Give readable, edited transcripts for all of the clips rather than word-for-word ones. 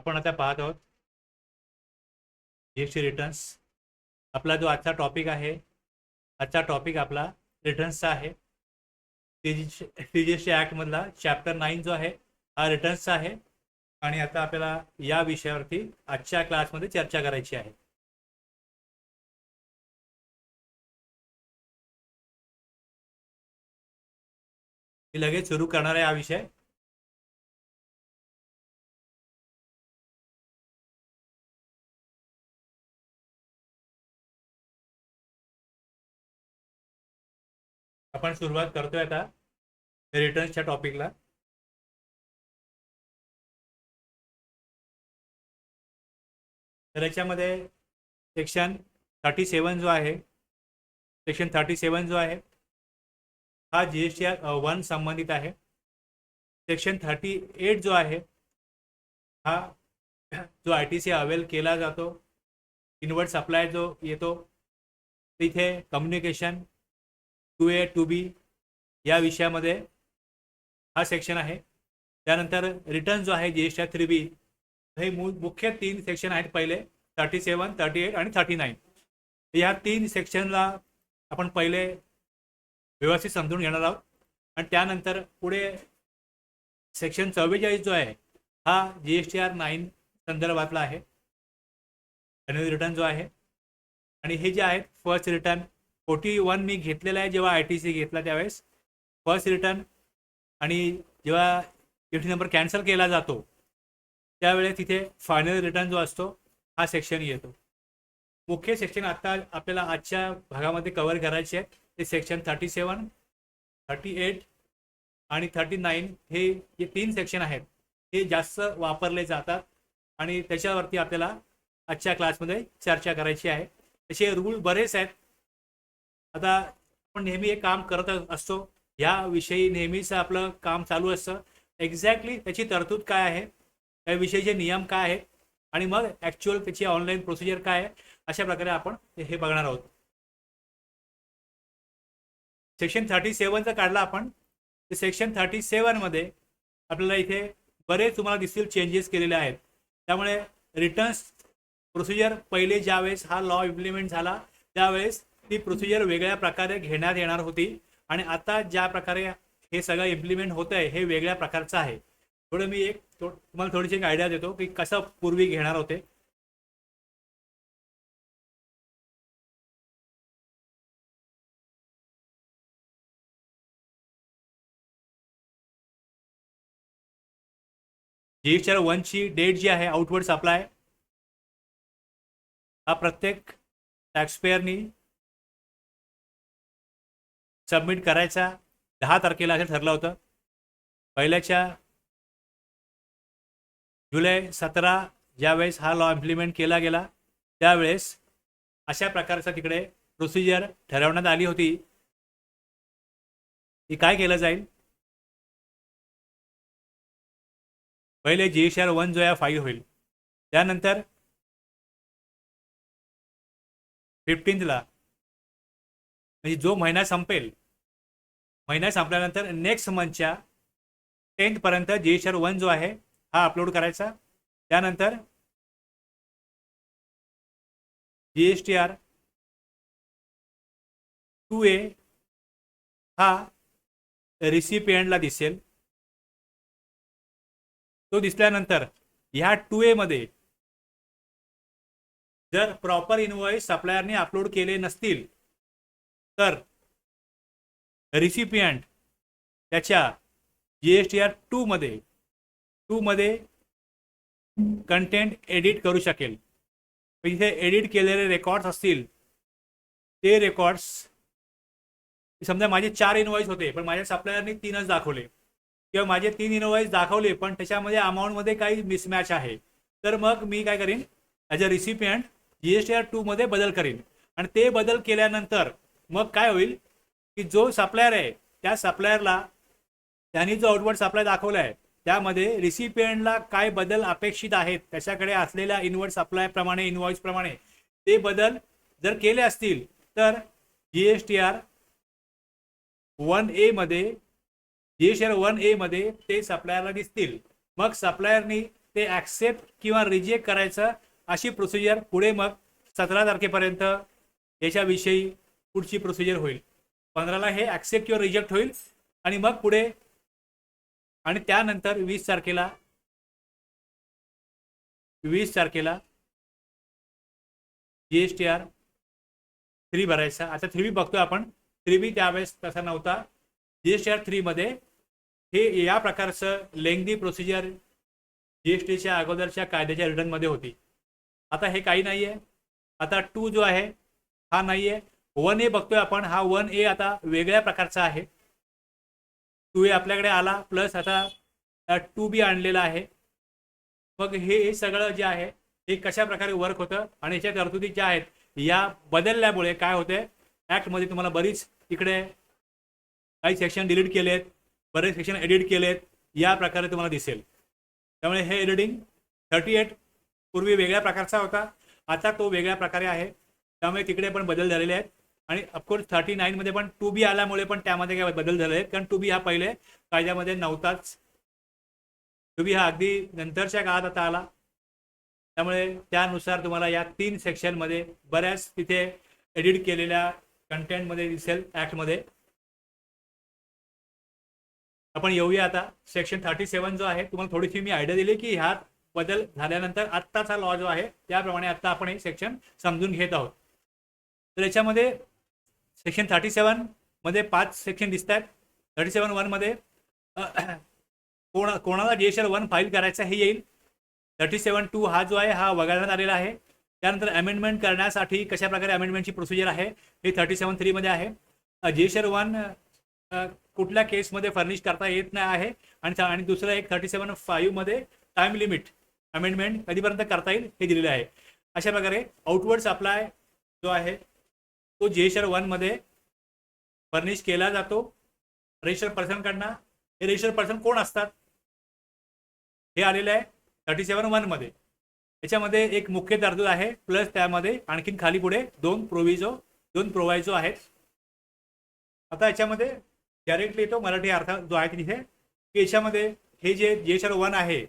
आपण आता पाहत आहोत जीएसटी रिटर्न्स. आपला जो आजचा टॉपिक आहे, आजचा टॉपिक आपला रिटर्न्सचा आहे. सीजीएसटी ऍक्ट मधला चॅप्टर 9 जो आहे हा रिटर्न्सचा आहे. आणि आता आपल्याला या विषयावरती आजच्या क्लासमध्ये चर्चा करायची आहे. मी लगेच सुरू करणार आहे हा विषय. आपण सुरुवात करतोय आता रिटर्न्सच्या टॉपिकला. तर याच्यामध्ये सेक्शन 37 जो आहे, सेक्शन 37 जो आहे हा जीएसटी 1 संबंधित आहे. सेक्शन 38 जो आहे हा जो ITC अवेल केला जातो, इनवर्ड सप्लाय जो येतो तिथे कम्युनिकेशन 2A 2B या विषयामध्ये हा सेक्शन आहे. त्यानंतर रिटर्न जो आहे जीएसटी 3B, हे मुख्य 3 सेक्शन आहेत. पहिले 37, 38 आणि 39. या 3 सेक्शनला आपण पहिले व्यवस्थित समजून घेणार आहोत आणि त्यानंतर पुढे सेक्शन 44 जो आहे हा GSTR 9 संदर्भातला आहे, ॲन्युअल रिटर्न जो आहे. आणि हे जे आहेत फर्स्ट रिटर्न 41 मी घेतलेला आहे जेव्हा ITC घेतला त्यावेळेस फर्स्ट रिटर्न, आणि जेव्हा GST नंबर कॅन्सल केला जातो त्यावेळेस तिथे फायनल रिटर्न जो असतो हा सेक्शन येतो. मुख्य सेक्शन आता आपल्याला आजच्या भागामध्ये कव्हर करायचे आहेत ते सेक्शन 37, 38 आणि 39. हे जे 3 सेक्शन आहेत हे जास्त वापरले जातात आणि त्याच्यावरती आपल्याला आजच्या क्लासमध्ये चर्चा करायची आहे. तसे रूल बरेच आहेत. आता आपण नेहमी एक काम करत असतो, या विषयी नेहमीच आपलं काम चालू असतं. एक्झॅक्टली त्याची तरतूद काय आहे, त्याविषयीचे नियम काय आहेत आणि मग ॲक्च्युअल त्याची ऑनलाईन प्रोसिजर काय आहे, अशा प्रकारे आपण हे बघणार आहोत. सेक्शन 37चा काढला आपण. सेक्शन 37 मध्ये आपल्याला इथे बरेच तुम्हाला दिसतील चेंजेस केलेले आहेत. त्यामुळे रिटर्न्स प्रोसिजर पहिले ज्यावेळेस हा लॉ इम्प्लिमेंट झाला त्यावेळेस ती प्रोसिजर वेगळ्या प्रकारे घेण्यात येणार होती आणि आता ज्या प्रकारे हे सगळं इम्प्लिमेंट होत आहे हे वेगळ्या प्रकारचं आहे. थोडं मी तुम्हाला थोडीशी एक आयडिया देतो की कसं पूर्वी घेणार होते. GSTR 1 ची डेट जी आहे आउटवर्ड सप्लाय हा प्रत्येक टॅक्सपेअरनी सबमिट करायचा 10 तारखेला असं ठरलं होतं. पहिल्याच्या जुलै 17 ज्यावेळेस हा लॉ इम्प्लिमेंट केला गेला त्यावेळेस अशा प्रकारचा तिकडे प्रोसिजर ठरवण्यात आली होती की काय केलं जाईल. पहिले GSTR 1 जो आहे 5 होईल, त्यानंतर 15ला म्हणजे जो महिना संपेल, महिना संपल्यानंतर नेक्स्ट मंथच्या 10th पर्यंत GSTR 1 जो आहे हा अपलोड करायचा. त्यानंतर GSTR 2A हा रिसिपिएंटला दिसेल. तो दिसल्यानंतर ह्या 2A मध्ये जर प्रॉपर इनवॉइस सप्लायरने अपलोड केले नसतील तर रिसिपिएंट त्याच्या GSTR 2 मध्ये कंटेंट एडिट करू शकेल. इथे एडिट केलेले रेकॉर्ड्स असतील ते रेकॉर्ड्स, समजा माझे 4 इनवॉइस होते पण माझ्या सप्लायरने 3च दाखवले, किंवा माझे 3 इनवॉइस दाखवले पण त्याच्यामध्ये अमाऊंटमध्ये काही मिसमॅच आहे, तर मग मी काय करीन, ॲज अ रिसिपिएंट GSTR 2 मध्ये बदल करीन. आणि ते बदल केल्यानंतर मग काय होईल की जो सप्लायर आहे त्या सप्लायरला त्यांनी जो आउटवर्ड सप्लाय दाखवला आहे त्यामध्ये रिसिपिएंटला काय बदल अपेक्षित आहेत त्याच्याकडे असलेल्या इनवर्ड सप्लाय प्रमाणे, इनवॉइस प्रमाणे ते बदल जर केले असतील तर GSTR 1A मध्ये ते सप्लायरला दिसतील. मग सप्लायरनी ते ॲक्सेप्ट किंवा रिजेक्ट करायचं अशी प्रोसिजर पुढे मग 17 तारखेपर्यंत याच्याविषयी पुढची प्रोसिजर होईल. 15ला हे ॲक्सेप्ट किंवा रिजेक्ट होईल आणि मग पुढे आणि त्यानंतर 20 तारखेला GSTR 3 भरायचा. आता 3B बघतोय आपण. 3B त्यावेळेस तसा नव्हता. GSTR 3 मध्ये हे या प्रकारचं लेंग्दी प्रोसिजर GSTच्या अगोदरच्या कायद्याच्या रिटर्नमध्ये होती. आता हे काही नाहीये. आता 2 जो आहे हा नाहीये. 1A बघतोय आपण. हा 1A आता वेगळ्या प्रकारचा आहे. 2A आपल्याकडे आला प्लस आता 2B आणलेला आहे. मग हे सगळं जे आहे हे कशा प्रकारे वर्क होतं आणि याच्या तरतुदी ज्या आहेत या बदलल्यामुळे काय होते, ॲक्टमध्ये तुम्हाला बरीच इकडे काही सेक्शन डिलीट केलेत, बरेच सेक्शन एडिट केलेत, या प्रकारे तुम्हाला दिसेल. त्यामुळे हे एडिटिंग 38 पूर्वी वेगळ्या प्रकारचा होता, आता तो वेगळ्या प्रकारे आहे. त्यामुळे तिकडे पण बदल झालेले आहेत. आणि ऑफकोर्स 39 मध्ये पण 2B आल्यामुळे पण त्यामध्ये काय बदल झाले आहेत, कारण 2B हा पहिले कायद्यामध्ये नव्हताच. 2B हा अगदी नंतरच्या काळात आता आला. त्यामुळे त्यानुसार तुम्हाला या 3 सेक्शनमध्ये बऱ्याच तिथे एडिट केलेल्या कंटेंटमध्ये दिसेल ॲक्टमध्ये. आपण येऊया आता सेक्शन 37 जो आहे. तुम्हाला थोडीशी मी आयडिया दिली की ह्यात बदल झाल्यानंतर आत्ताचा लॉ जो आहे त्याप्रमाणे आता आपण हे सेक्शन समजून घेत आहोत. तर याच्यामध्ये सेक्शन 37 मध्ये 5 सेक्शन दिसत आहेत. 37(1) मध्ये कोणाला GSTR 1 फाईल करायचा हे येईल. 37(2) हा जो आहे हा वगळण्यात आलेला आहे. त्यानंतर अमेंडमेंट करण्यासाठी कशा प्रकारे अमेंडमेंटची प्रोसिजर आहे हे 37(3) मध्ये आहे. GSTR 1 कुठल्या केसमध्ये फर्निश करता येत नाही आहे. आणि दुसरं एक 37(5) मध्ये टाइम लिमिट अमेंडमेंट कधीपर्यंत करता येईल हे दिलेलं आहे. अशा प्रकारे आउटवर्ड्स अप्लाय जो आहे तो GSTR 1 मध्ये फर्निश केला जातो रजिस्टर्ड पर्सनकडनं. हे रजिस्टर्ड पर्सन कोण असतात हे आलेलं आहे 37(1) मध्ये. याच्यामध्ये एक मुख्य तरतूद आहे प्लस त्यामध्ये आणखीन खाली पुढे 2 प्रोव्हायझो आहेत. आता याच्यामध्ये डायरेक्टली तो मराठी अर्थ जो आहे तिथे की याच्यामध्ये हे जे GSTR 1 आहे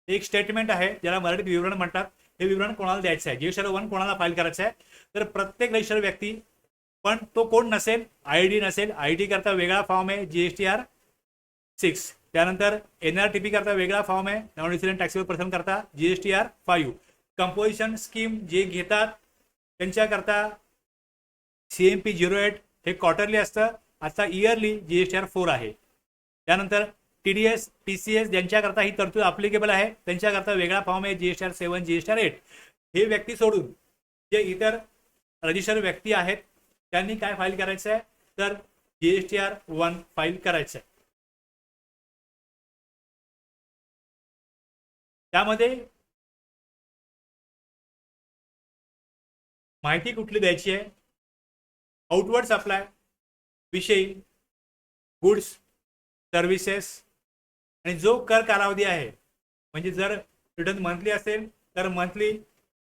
एक स्टेटमेंट आहे ज्याला मराठीत विवरण म्हणतात. हे विवरण कोणाला द्यायचं आहे, GSTR 1 कोणाला फाईल करायचं आहे, तर प्रत्येक रजिस्टर्ड व्यक्ती, पण तो कोण नसेल, ID नसेल. ID करता वेगळा फॉर्म आहे GSTR 6. त्यानंतर NRTP करता वेगळा फॉर्म आहे, नॉन रेसिडेंट टॅक्सेबल पर्सन करता GSTR 5. कंपोजिशन स्कीम जे घेतात त्यांच्याकरता CMP 08 हे क्वार्टरली असतं. आता इयरली GSTR 4 आहे. त्यानंतर TDS TCS ज्यांच्याकरता ही तरतूद अप्लिकेबल आहे त्यांच्याकरता वेगळा फॉर्म आहे GSTR 7 GSTR 8. हे व्यक्ती सोडून जे इतर रजिस्टर्ड व्यक्ती आहेत त्यांनी काय फाईल करायचं आहे, तर GSTR 1 फाईल करायचं आहे. त्यामध्ये माहिती कुठली द्यायची आहे, आउटवर्ड्स अप्लाय विषयी, गुड्स सर्व्हिसेस आणि जो कर कालावधी आहे, म्हणजे जर रिटर्न मंथली असेल तर मंथली,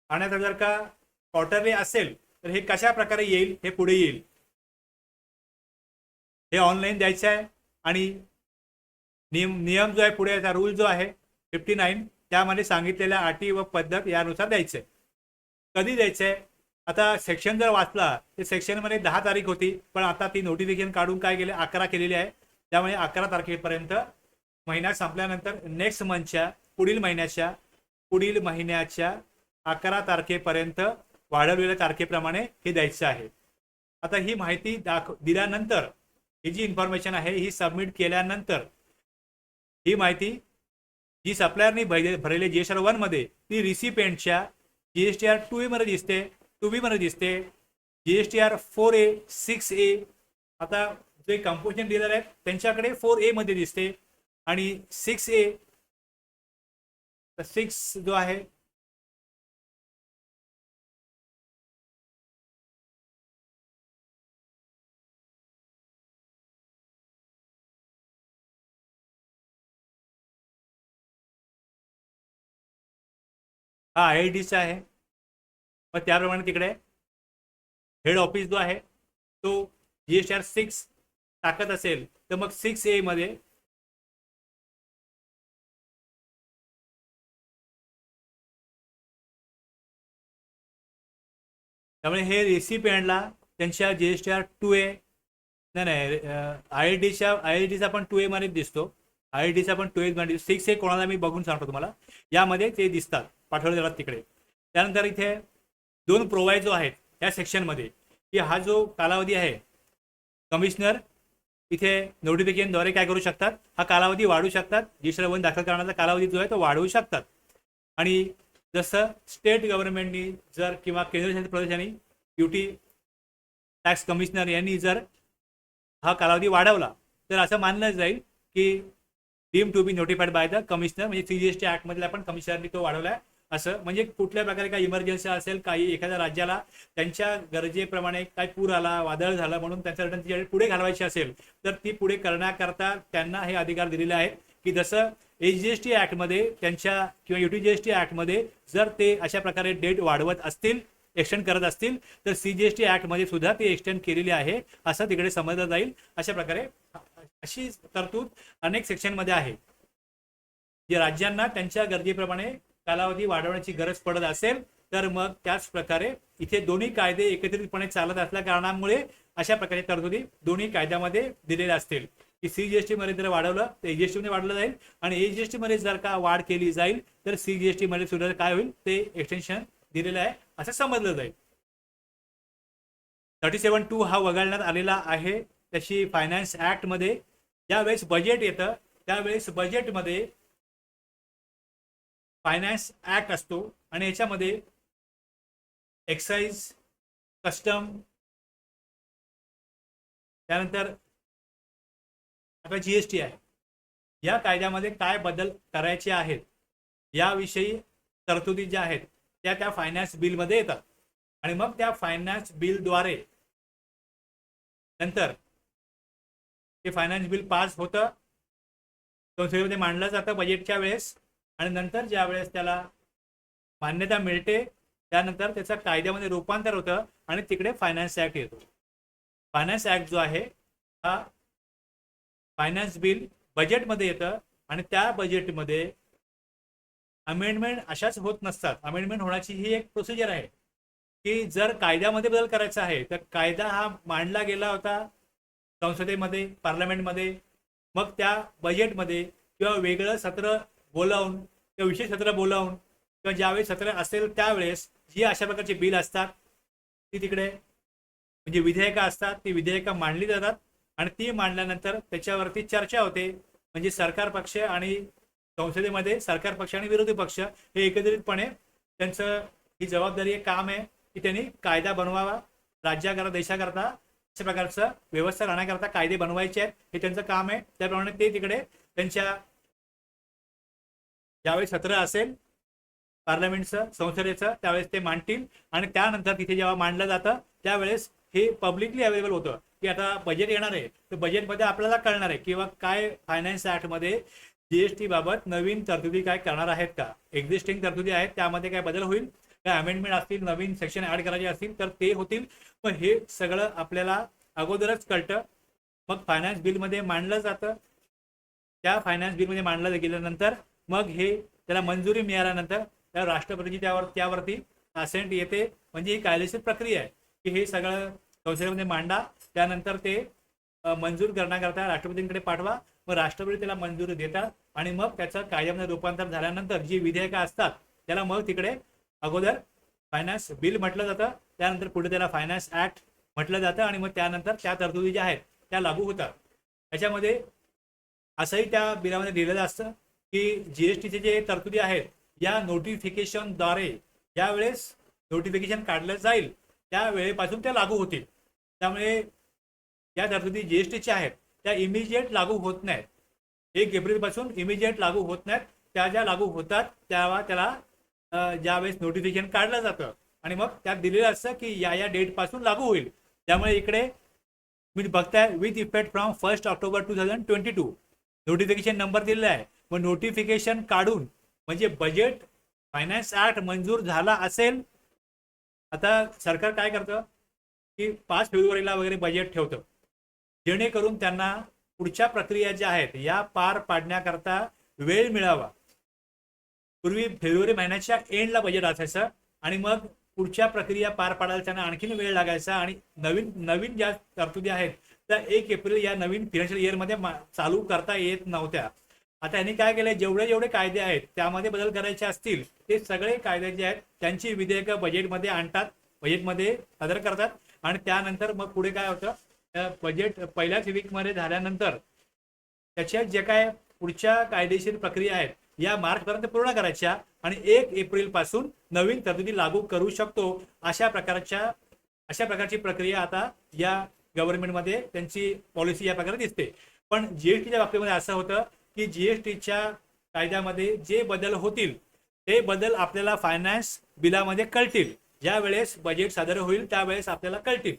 आणि जर का क्वार्टरली असेल तर हे कशा प्रकारे येईल हे पुढे येईल. हे ऑनलाईन द्यायचं आहे आणि नियम जो आहे पुढे याचा रूल जो आहे 59 त्यामध्ये सांगितलेल्या अटी व पद्धत यानुसार द्यायचं आहे. कधी द्यायचं आहे, आता सेक्शन जर वाचला तर सेक्शनमध्ये 10 तारीख होती, पण आता ती नोटिफिकेशन काढून काय केले 11 केलेली आहे. त्यामुळे 11 तारखेपर्यंत महिना संपल्यानंतर नेक्स्ट मंथच्या पुढील महिन्याच्या 11 तारखेपर्यंत वाढवलेल्या तारखेप्रमाणे हे द्यायचं आहे. आता ही माहिती दिल्यानंतर ही जी इन्फॉर्मेशन आहे ही सबमिट केल्यानंतर ही माहिती जी सप्लायरनी भरलेली GSTR 1 मध्ये ती रिसिपेंटच्या GSTR 2A मध्ये दिसते, 2B मध्ये दिसते, GSTR 4A 6A. आता जे कंपोजिशन डीलर आहेत त्यांच्याकडे 4A मध्ये दिसते आणि 6A 6 जो आहे हा IITचा आहे. मग त्याप्रमाणे तिकडे हेड ऑफिस जो आहे तो GSTR 6 टाकत असेल तर मग 6A मध्ये त्यामुळे हे रेसिपियंटला त्यांच्या GSTR 2A नाही IITचा पण 2A मध्ये दिसतो, IITचा पण 2A मध्ये 6 हे कोणाला मी बघून सांगतो तुम्हाला, यामध्ये ते दिसतात पाठवले जातात तिकडे. त्यानंतर इथे 2 प्रोव्हायजो आहेत या सेक्शनमध्ये, की हा जो कालावधी आहे कमिशनर इथे नोटिफिकेशनद्वारे काय करू शकतात, हा कालावधी वाढवू शकतात, GSTR 1 दाखल करण्याचा कालावधी जो आहे तो वाढवू शकतात. आणि जसं स्टेट गव्हर्नमेंटनी जर किंवा केंद्रशासित प्रदेशांनी ड्युटी टॅक्स कमिशनर यांनी जर हा कालावधी वाढवला तर असं मानलं जाईल की deem to be notified by the commissioner, म्हणजे CGST ॲक्टमधल्या पण कमिशनरनी तो वाढवलाय असं. म्हणजे कुठल्या प्रकारे काही इमर्जन्सी असेल, काही एखाद्या राज्याला त्यांच्या गरजेप्रमाणे काही पूर आला, वादळ झालं म्हणून त्यांच्या रिटर्न पुढे घालवायची असेल तर ती पुढे करण्याकरता त्यांना हे अधिकार दिलेले आहेत, की जसं HGST ॲक्टमध्ये त्यांच्या किंवा UTGST ॲक्टमध्ये जर ते अशा प्रकारे डेट वाढवत असतील, एक्सटेंड करत असतील, तर CGST ॲक्टमध्ये सुद्धा ते एक्सटेंड केलेली आहे असं तिकडे समजलं जाईल. अशा प्रकारे अशी तरतूद अनेक सेक्शनमध्ये आहे, जे राज्यांना त्यांच्या गरजेप्रमाणे कालावधी वाढवण्याची गरज पडत असेल तर मग त्याच प्रकारे इथे दोन्ही कायदे एकत्रितपणे चालत असल्या कारणामुळे अशा प्रकारे तरतुदी दोन्ही कायद्यामध्ये दिलेल्या असतील, की CGST मध्ये जर वाढवलं तर HGST मध्ये वाढवलं जाईल, आणि HGST मध्ये जर का वाढ केली जाईल तर CGST मध्ये सुद्धा काय होईल ते एक्सटेन्शन दिलेलं आहे असं समजलं जाईल. 37(2) हा वगळण्यात आलेला आहे त्याची फायनान्स ॲक्टमध्ये. ज्यावेळेस बजेट येतं त्यावेळेस बजेटमध्ये फायनान्स ॲक्ट असतो आणि याच्यामध्ये एक्साईज, कस्टम, त्यानंतर आता GST आहे, या कायद्यामध्ये काय बदल करायचे आहेत याविषयी तरतुदी ज्या आहेत त्या फायनान्स बिलमध्ये येतात, आणि मग त्या फायनान्स बिलद्वारे नंतर ते फायनान्स बिल पास होतं, संसदेमध्ये मांडलं जातं बजेटच्या वेळेस, आणि नंतर ज्या वेळेस त्याला मान्यता मिळते त्यानंतर त्याचं कायद्यामध्ये रूपांतर होतं आणि तिकडे फायनान्स ॲक्ट येतो. फायनान्स ॲक्ट जो आहे हा फायनान्स बिल बजेटमध्ये येतं, आणि त्या बजेटमध्ये अमेंडमेंट अशाच होत नसतात. अमेंडमेंट होण्याची ही एक प्रोसिजर आहे, की जर कायद्यामध्ये बदल करायचा आहे तर कायदा हा मांडला गेला होता संसदेमध्ये, पार्लमेंटमध्ये, मग त्या बजेटमध्ये किंवा वेगळं सत्र बोलावून किंवा विशेष सत्र बोलावून किंवा ज्यावेळी सत्र असेल त्यावेळेस जी अशा प्रकारची बिल असतात ती तिकडे म्हणजे विधेयकं असतात, ती विधेयकं मांडली जातात, आणि ती मांडल्यानंतर त्याच्यावरती चर्चा होते. म्हणजे सरकार पक्ष आणि संसदेमध्ये सरकार पक्ष आणि विरोधी पक्ष हे एकत्रितपणे त्यांचं ही जबाबदारी आहे, काम आहे की त्यांनी कायदा बनवावा राज्याकरता, देशाकरता, अशा प्रकारचं व्यवस्था राहण्याकरता कायदे बनवायचे आहेत, हे त्यांचं काम आहे. त्याप्रमाणे ते तिकडे त्यांच्या ज्यावेळी सत्र असेल पार्लमेंटचं, संसदेचं, त्यावेळेस ते मांडतील, आणि त्यानंतर तिथे जेव्हा मांडलं जातं त्यावेळेस हे पब्लिकली अवेलेबल होतं की आता बजेट येणार आहे, तर बजेटमध्ये आपल्याला कळणार आहे किंवा काय फायनान्स ॲक्टमध्ये GST बाबत नवीन तरतुदी काय करणार आहेत का, एक्झिस्टिंग तरतुदी आहेत त्यामध्ये काय बदल होईल, काय अमेंडमेंट असतील, नवीन सेक्शन ॲड करायचे असतील तर ते होतील. पण हे सगळं आपल्याला अगोदरच कळतं. मग फायनान्स बिलमध्ये मांडलं जातं, त्या फायनान्स बिलमध्ये मांडलं गेल्यानंतर मग हे त्याला मंजुरी मिळाल्यानंतर त्या राष्ट्रपतीची त्यावरती असेंट येते. म्हणजे ही कायदेशीर प्रक्रिया आहे की हे सगळं संसदेमध्ये मांडा, त्यानंतर ते मंजूर करण्याकरता राष्ट्रपतींकडे पाठवा, मग राष्ट्रपती त्याला मंजुरी देतात, आणि मग त्याचं कायद्यामध्ये रूपांतर झाल्यानंतर जी विधेयकं असतात त्याला मग तिकडे अगोदर फायनान्स बिल म्हटलं जातं, त्यानंतर पुढे त्याला फायनान्स ॲक्ट म्हटलं जातं, आणि मग त्यानंतर त्या तरतुदी ज्या आहेत त्या लागू होतात. त्याच्यामध्ये असंही त्या बिलामध्ये लिहिलेलं असतं की GSTचे जे तरतुदी आहेत या नोटिफिकेशनद्वारे ज्यावेळेस नोटिफिकेशन काढलं जाईल त्या वेळेपासून त्या लागू होतील. त्यामुळे या तरतुदी GSTच्या आहेत त्या इमिजिएट लागू होत नाहीत, 1 एप्रिलपासून इमिजिएट लागू होत नाहीत. त्या ज्या लागू होतात तेव्हा त्याला ज्यावेळेस नोटिफिकेशन काढलं जातं आणि मग त्यात दिलेलं असतं की या डेटपासून लागू होईल. त्यामुळे इकडे मी बघताय with effect from 1 October 2022 notification number दिलेला आहे. मग नोटिफिकेशन काढून म्हणजे बजेट फायनान्स ॲक्ट मंजूर झाला असेल, आता सरकार काय करतं की 5 फेब्रुवारीला वगैरे बजेट ठेवतं, जेणेकरून त्यांना पुढच्या प्रक्रिया ज्या आहेत या पार पाडण्याकरता वेळ मिळावा. पूर्वी फेब्रुवारी महिन्याच्या एंडला बजेट असायचं आणि मग पुढच्या प्रक्रिया पार पाडायला त्यांना आणखीन वेळ लागायचा आणि नवीन नवीन ज्या तरतुदी आहेत त्या 1 एप्रिल या नवीन फायनान्शियल इयरमध्ये चालू करता येत नव्हत्या. आता यांनी काय केलंय, जेवढे जेवढे कायदे आहेत त्यामध्ये बदल करायचे असतील ते सगळे कायदे जे आहेत त्यांची विधेयकं बजेटमध्ये आणतात, बजेटमध्ये सादर करतात आणि त्यानंतर मग पुढे काय होतं, बजेट पहिल्याच वीकमध्ये झाल्यानंतर त्याच्या जे काय पुढच्या कायदेशीर प्रक्रिया आहेत या मार्चपर्यंत पूर्ण करायच्या आणि 1 एप्रिल पासून नवीन तरतुदी लागू करू शकतो. अशा प्रकारची प्रक्रिया आता या गव्हर्नमेंटमध्ये त्यांची पॉलिसी या प्रकारे दिसते. पण जीएसटीच्या बाबतीमध्ये असं होतं की जीएसटीच्या कायद्यामध्ये जे बदल होतील ते बदल आपल्याला फायनान्स बिलामध्ये कळतील. ज्या वेळेस बजेट सादर होईल त्यावेळेस आपल्याला कळतील.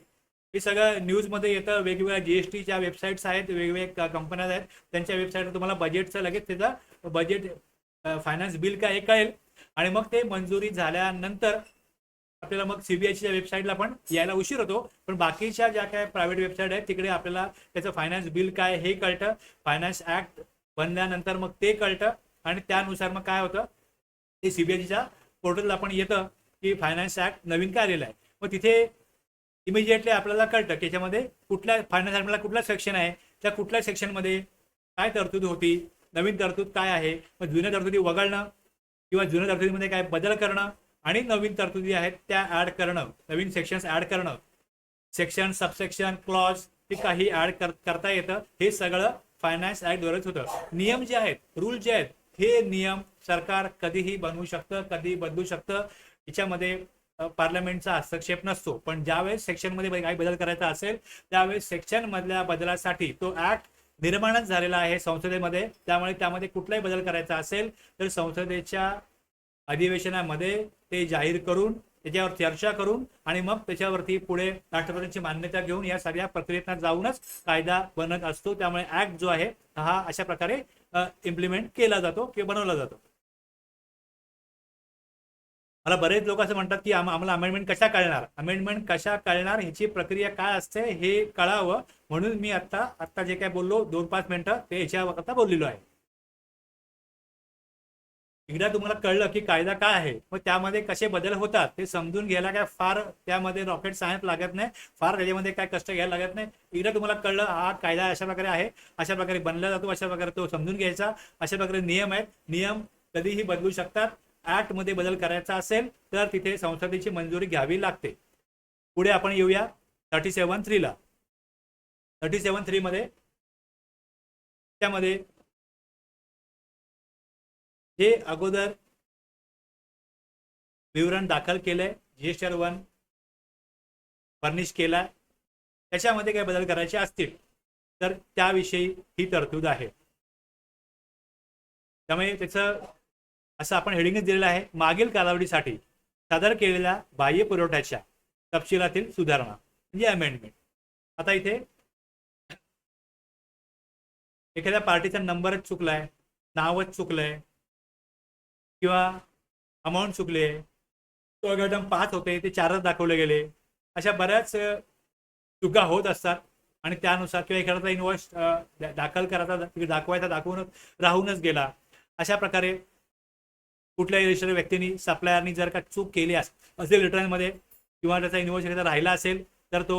हे सगळं न्यूजमध्ये येतं. वेगवेगळ्या जीएसटीच्या वेबसाईट्स आहेत, वेगवेगळ्या कंपन्या आहेत, त्यांच्या वेबसाईटवर तुम्हाला बजेटचं लगेच त्याचं बजेट फायनान्स बिल काय हे कळेल आणि मग ते मंजुरी झाल्यानंतर आपल्याला मग सीबीआयच्या वेबसाईटला पण यायला उशीर होतो. पण बाकीच्या ज्या काय प्रायव्हेट वेबसाईट आहेत तिकडे आपल्याला त्याचं फायनान्स बिल काय हे कळतं. फायनान्स ऍक्ट बनल्यानंतर मग ते कळतं आणि त्यानुसार मग काय होतं ते सीबीआयच्या पोर्टलला पण येतं की फायनान्स ऍक्ट नवीन काय आलेलं आहे. मग तिथे इमिजिएटली आपल्याला कळतं की त्याच्यामध्ये कुठल्या फायनान्स ऍक्टला कुठला सेक्शन आहे, त्या कुठल्या सेक्शनमध्ये काय तरतूद होती, नवीन तरतूद काय आहे. मग जुन्या तरतुदी वगळणं किंवा जुन्या तरतुदीमध्ये काय बदल करणं आणि नवीन तरतुदी आहेत त्या ऍड करणं, नवीन सेक्शन्स ऍड करणं, सेक्शन सबसेक्शन क्लॉज ते काही ऍड करता येतं. हे सगळं फायनान्स ऍक्टद्वारेच होतं. नियम जे आहेत, रूल जे आहेत, हे नियम सरकार कधीही बनवू शकतं, कधी बदलू शकतं. याच्यामध्ये पार्लमेंटचा हस्तक्षेप नसतो. पण ज्यावेळेस सेक्शनमध्ये काही बदल करायचा असेल त्यावेळेस सेक्शन मधल्या बदलासाठी तो ऍक्ट निर्माणच झालेला आहे संसदेमध्ये. त्यामुळे त्यामध्ये कुठलाही बदल करायचा असेल तर संसदेच्या अधिवेशनामध्ये ते जाहीर करून त्याच्यावर चर्चा करून आणि मग त्याच्यावरती पुढे राष्ट्रपतींची मान्यता घेऊन या सगळ्या प्रक्रियेत जाऊनच कायदा बनत असतो. त्यामुळे ऍक्ट जो आहे हा अशा प्रकारे इम्प्लिमेंट केला जातो किंवा बनवला जातो. मला बरेच लोक असं म्हणतात की आम्हाला अमेंडमेंट कशा कळणार ह्याची प्रक्रिया काय असते हे कळावं म्हणून मी आता जे काय बोललो 2-5 मिनिटं ते याच्यावर बोललेलो आहे. एकदा तुम्हाला कळलं की कायदा काय आहे मग त्यामध्ये कसे बदल होतात ते समजून घ्यायला काय फार त्यामध्ये रॉकेट सायन्स लागत नाही, फार त्याच्यामध्ये काय कष्ट घ्यायला लागत नाही. एकदा तुम्हाला कळलं हा कायदा अशा प्रकारे आहे, अशा प्रकारे बनला जातो, अशा प्रकारे तो समजून घ्यायचा, अशा प्रकारे नियम आहेत, नियम कधीही बदलू शकतात. ऍक्ट मध्ये बदल करायचा असेल तर तिथे संसदेची मंजुरी घ्यावी लागते. पुढे आपण येऊया 37(3) ला. 37(3) मध्ये त्यामध्ये जे अगोदर विवरण दाखल केलंय, जीएसटीआर 1 फर्निश केलाय, त्याच्यामध्ये काही बदल करायचे असतील तर त्याविषयी ही तरतूद आहे. त्यामुळे त्याचं असं आपण हेडिंगच दिलेलं आहे, मागील कालावधीसाठी सादर केलेल्या बाह्य पुरवठ्याच्या तपशिलातील सुधारणा म्हणजे अमेंडमेंट. आता इथे एखाद्या पार्टीचा नंबरच चुकलाय, नावच चुकलंय किंवा अमाऊंट चुकले, तो आयटम 5 होते ते 4च दाखवले गेले, अशा बऱ्याच चुका होत असतात आणि त्यानुसार किंवा एखादा इनवॉइस दाखल करायचा दाखवायचा दाखवून राहूनच गेला. अशा प्रकारे कुठल्याही रजिस्टर्ड व्यक्तीने सप्लायरनी जर का चूक केली असेल रिटर्नमध्ये किंवा त्याचा इनवॉइस एखादा राहिला असेल तर तो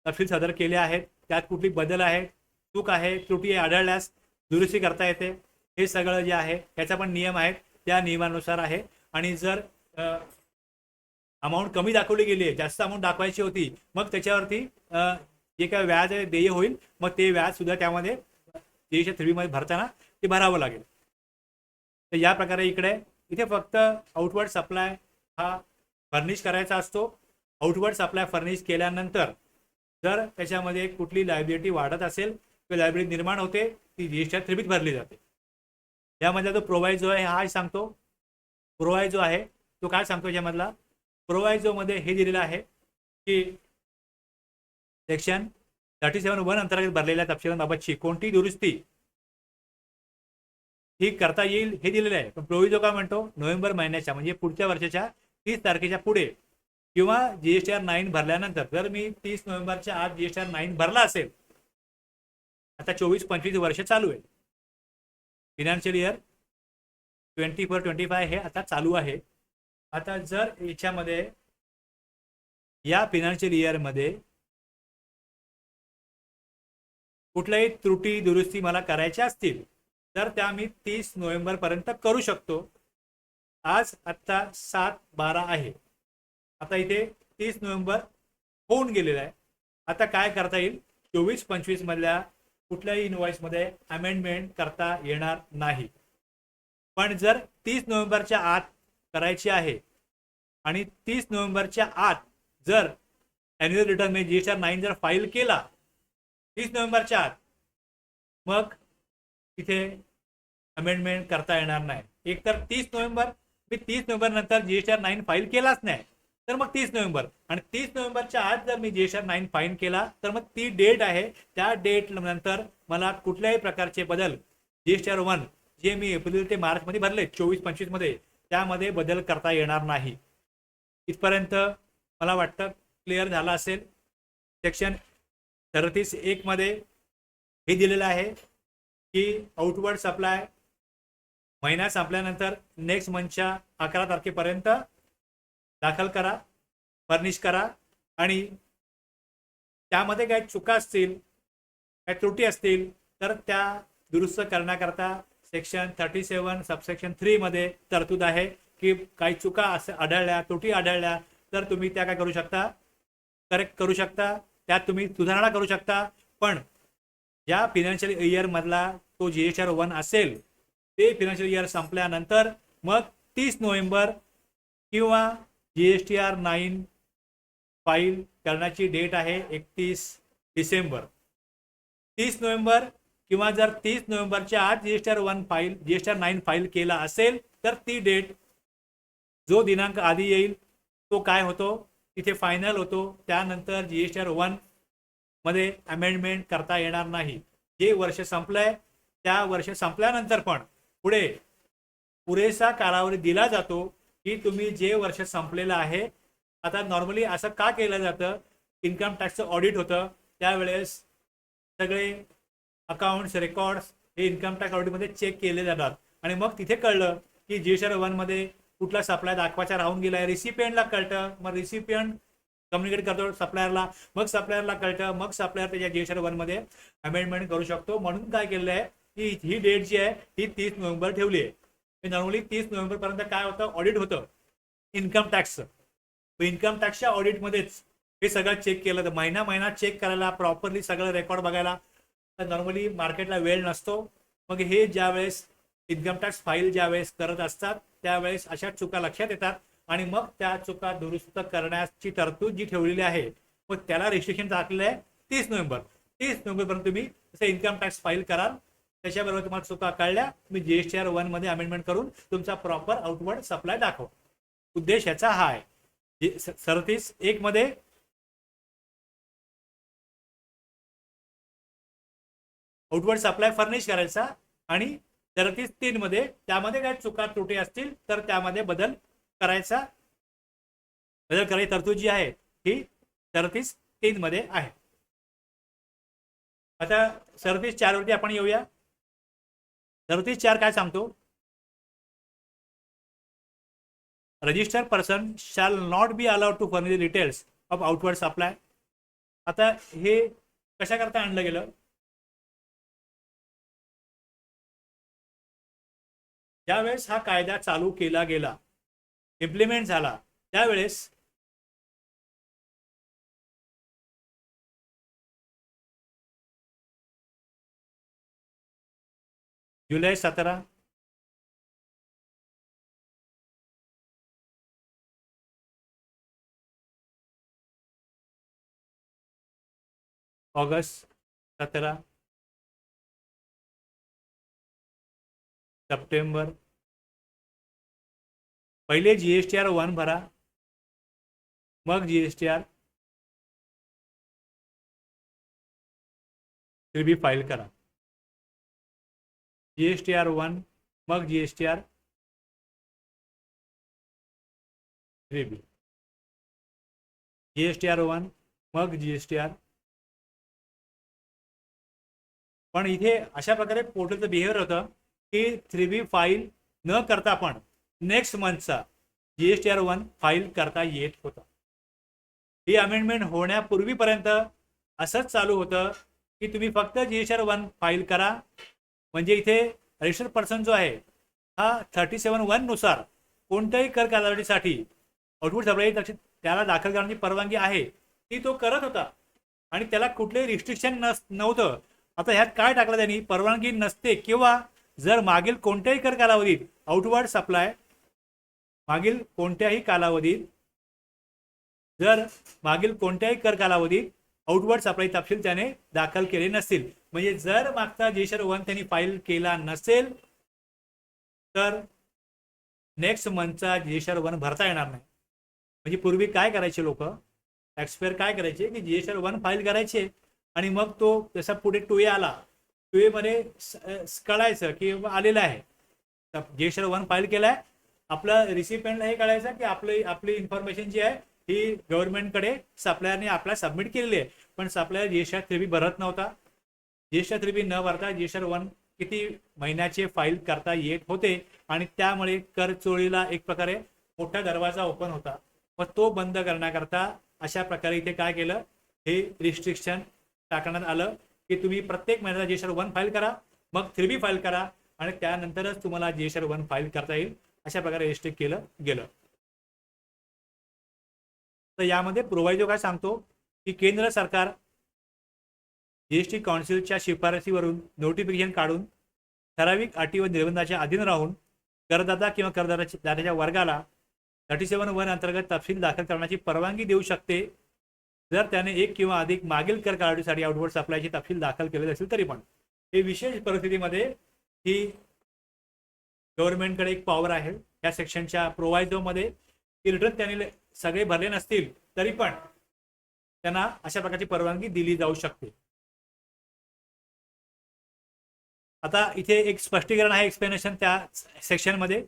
तपशील सादर केले आहेत, त्यात कुठली बदल आहे, चूक आहे, त्रुटी आढळल्यास दुरुस्ती करता येते. हे सगळं जे आहे त्याचा पण नियम आहेत, त्या नियमानुसार आहे. आणि जर अमाऊंट कमी दाखवली गेली आहे, जास्त अमाऊंट दाखवायची होती, मग त्याच्यावरती जे काय व्याज देय होईल मग ते व्याज सुद्धा त्यामध्ये जीएसटी 3 मध्ये भरताना ते भरावं लागेल. तर या प्रकारे इथे फक्त आउटवर्ड सप्लाय हा फर्निश करायचा असतो. आउटवर्ड सप्लाय फर्निश केल्यानंतर जर त्याच्यामध्ये कुठली लायबिलिटी वाढत असेल किंवा लायबिलिटी निर्माण होते ती जीएसटी 3 भरली जाते. यामधला जो प्रोव्हायझो आहे हा सांगतो, प्रोव्हायझो आहे तो काय सांगतो, यामधला प्रोव्हायझो मध्ये हे दिलेलं आहे की सेक्शन 37(1) अंतर्गत भरलेल्या तपशिलांबाबतची कोणती दुरुस्ती ही करता येईल हे दिलेलं आहे. पण प्रोव्हिजो काय म्हणतो, नोव्हेंबर महिन्याच्या म्हणजे पुढच्या वर्षाच्या 30 तारखेच्या पुढे किंवा जीएसटीआर 9 भरल्यानंतर, जर मी 30 नोव्हेंबरच्या आज जीएसटीआर 9 भरला असेल, आता 24-25 वर्ष चालू आहे, फिनान्शियल इयर 24-25 हे आता चालू आहे. आता जर याच्यामध्ये या फिनान्शियल इयरमध्ये कुठल्याही त्रुटी दुरुस्ती मला करायच्या असतील तर त्या मी 30 नोव्हेंबर पर्यंत करू शकतो. आज आत्ता 7/12 आहे. आता इथे 30 नोव्हेंबर होऊन गेलेला आहे. आता काय करता येईल, 24-25 मधल्या कुठल्याही इनवॉइसमध्ये अमेंडमेंट करता येणार नाही. पण जर 30 नोव्हेंबरच्या आत करायची आहे आणि 30 नोव्हेंबरच्या आत जर ॲन्युअल रिटर्न म्हणजे GSR 9 जर फाईल केला 30 नोव्हेंबरच्या आत, मग तिथे अमेंडमेंट करता येणार नाही. एकतर 30 नोव्हेंबर, मी 30 नोव्हेंबर नंतर GSR 9 फाईल केलाच नाही तर मग 30 नोव्हेंबर, आणि 30 नोव्हेंबरच्या आत जर मी GSR 9 फाईल केला तर मग ती डेट आहे, त्या डेट नंतर मला कुठल्याही प्रकारचे बदल GSR 1 जे मी एप्रिल ते मार्च मध्ये भरले 24-25 मध्ये, त्यामध्ये बदल करता येणार नाही. इथपर्यंत मला वाटतं क्लिअर झाला असेल. सेक्शन 37(1) मध्ये हे दिलेलं आहे की आउटवर्ड सप्लाय महिना संपल्यानंतर नेक्स्ट मंथच्या 11 तारखेपर्यंत दाखल करा, फर्निश करा, आणि त्यामध्ये काही चुका असतील, काही त्रुटी असतील तर त्या दुरुस्त करण्याकरता सेक्शन 37 सबसेक्शन 3 मध्ये तरतूद आहे की काही चुका आढळल्या, त्रुटी आढळल्या तर तुम्ही त्या काय करू शकता, करेक्ट करू शकता, त्यात तुम्ही सुधारणा करू शकता. पण ज्या फिनान्शियल इयर मधला तो GSR 1 असेल ते फिनान्शियल इयर संपल्यानंतर मग 30 नोव्हेंबर किंवा GSTR 9 फाईल करण्याची डेट आहे 31 डिसेंबर. 30 नोव्हेंबर किंवा जर 30 नोव्हेंबरच्या आत GSTR 9 फाईल केला असेल तर ती डेट, जो दिनांक आधी येईल तो काय होतो, तिथे फायनल होतो. त्यानंतर GSTR 1 मध्ये अमेंडमेंट करता येणार नाही. जे वर्ष संपलंय त्या वर्ष संपल्यानंतर पण पुढे पुरेसा कालावधी दिला जातो की तुम्ही जे वर्ष संपलेलं आहे. आता नॉर्मली असं का केलं जातं, इन्कम टॅक्सचं ऑडिट होतं त्यावेळेस सगळे अकाउंट्स रेकॉर्ड्स हे इन्कम टॅक्स ऑडिटमध्ये चेक केले जातात आणि मग तिथे कळलं की GSR 1 मध्ये कुठला सप्लाय दाखवायचा राहून गेलाय. रिसिपियंटला कळतं, मग रिसिपियंट कम्युनिकेट करतो सप्लायरला, मग सप्लायरला कळतं, मग सप्लायर त्याच्या GSR 1 मध्ये अमेंडमेंट करू शकतो. म्हणून काय केलेलं आहे की ही डेट जी आहे ही 30 नोव्हेंबर ठेवली आहे. नॉर्मली 30 नोव्हेंबर पर्यंत काय होतं, ऑडिट होतं इन्कम टॅक्सचं. इन्कम टॅक्सच्या ऑडिटमध्येच हे सगळं चेक केलं तर महिना चेक करायला, प्रॉपरली सगळं रेकॉर्ड बघायला तर नॉर्मली मार्केटला वेळ नसतो. मग हे ज्यावेळेस इन्कम टॅक्स फाईल ज्यावेळेस करत असतात त्यावेळेस अशा चुका लक्षात येतात आणि मग त्या चुका दुरुस्त करण्याची तरतूद जी ठेवलेली आहे मग त्याला रिस्ट्रिक्शन टाकलेलं आहे 30 नोव्हेंबर. 30 नोव्हेंबरपर्यंत तुम्ही जसं इन्कम टॅक्स फाईल कराल त्याच्याबरोबर तुम्हाला चुका कळल्या तुम्ही GSTR 1 मध्ये अमेंडमेंट करून तुमचा प्रॉपर आउटवर्ड सप्लाय दाखवा. उद्देश याचा हा आहे. 37(1) मध्ये आउटवर्ड सप्लाय फर्निश करायचा आणि 37(3) मध्ये त्यामध्ये काही चुका त्रुटी असतील तर त्यामध्ये बदल करायची तरतूद जी आहे ही 37(3) मध्ये आहे. आता 37(4) वरती आपण येऊया. 37(4) काय सांगतो, registered person shall not be allowed to furnish details of outward supply. आता हे कशा करता आणलं गेलं, ज्यावेळेस हा कायदा चालू केला गेला, इम्प्लिमेंट झाला त्यावेळेस जुलै 17, ऑगस्ट 17, सप्टेंबर. पहिले GSTR 1 भरा, मग GSTR 3B फाईल करा. GSTR 1 मग GSTR 3B, GSTR 1 मग GSTR. पण इथे अशा प्रकारे पोर्टलचं बिहेवियर होतं की 3B फाईल न करता पण नेक्स्ट मंथचा GSTR1 फाईल करता येत होतं. ही अमेंडमेंट होण्यापूर्वीपर्यंत असंच चालू होतं की तुम्ही फक्त GSTR1 फाईल करा, म्हणजे इथे रजिस्टर्ड पर्सन जो आहे हा 37(1) नुसार कोणत्याही कर कालावधीसाठी आउटपुट सप्लाय त्याला दाखल करण्याची परवानगी आहे ती तो करत होता आणि त्याला कुठलेही रिस्ट्रिक्शन नव्हतं. आता ह्यात काय टाकलं त्यांनी, परवानगी नसते किंवा जर मागील कोणत्याही कर कालावधीत आउटवर्ड सप्लाय मागील कोणत्याही कालावधीत जर मागील कोणत्याही कर कालावधीत आउटवर्ड सप्लाय तपशील त्याने दाखल केले नसतील, म्हणजे जर मागचा GSTR1 त्यांनी फाईल केला नसेल तर नेक्स्ट मंथचा GSTR1 भरता येणार नाही. म्हणजे पूर्वी काय करायचे लोक, टॅक्सपेअर काय करायचे की GSTR1 फाईल करायचे आणि मग तो जसा पुढे 2A आला, 2A मध्ये कळायचं की आलेला आहे GSTR1 फाईल केलाय, आपलं रिसिपेंटला हे कळायचं की आपली इन्फॉर्मेशन जी आहे ही गव्हर्नमेंटकडे सप्लायरने आपल्याला सबमिट केलेली आहे. पण सप्लायर GSTR3B भरत नव्हता. GSTR3B न भरता GSTR1 किती महिन्याचे फाईल करता येत होते आणि त्यामुळे कर चोरीला एक प्रकारे मोठा दरवाजा ओपन होता. मग तो बंद करण्याकरता अशा प्रकारे इथे काय केलं, हे रिस्ट्रिक्शन टाकण्यात आलं की तुम्ही प्रत्येक महिन्याला GSTR1 फाईल करा, मग 3B फाईल करा आणि त्यानंतरच तुम्हाला GSTR1 फाईल करता येईल. अशा प्रकारे रिस्ट्रिक्ट केलं गेलं. तर यामध्ये प्रोव्हायडर काय सांगतो की केंद्र सरकार GST काउन्सिलच्या शिफारसीवरून नोटिफिकेशन काढून ठराविक अटी व निर्बंधाच्या अधीन राहून करदाता किंवा करदात्याच्या वर्गाला 37(1) अंतर्गत तपशील दाखल करण्याची परवानगी देऊ शकते, जर त्याने एक किंवा अधिक मागील कर कालावधीसाठी आउटवर्ड सप्लायची तपशील दाखल केलेले असेल तरी पण. हे विशेष परिस्थितीमध्ये ही गव्हर्नमेंटकडे एक पॉवर आहे या सेक्शनच्या प्रोव्हायडरमध्ये की रिटर्न त्याने सगळे भरले नसतील तरी पण त्यांना अशा प्रकारची परवानगी दिली जाऊ शकते. आता इथे एक स्पष्टीकरण आहे, एक्सप्लेनेशन त्या सेक्शनमध्ये.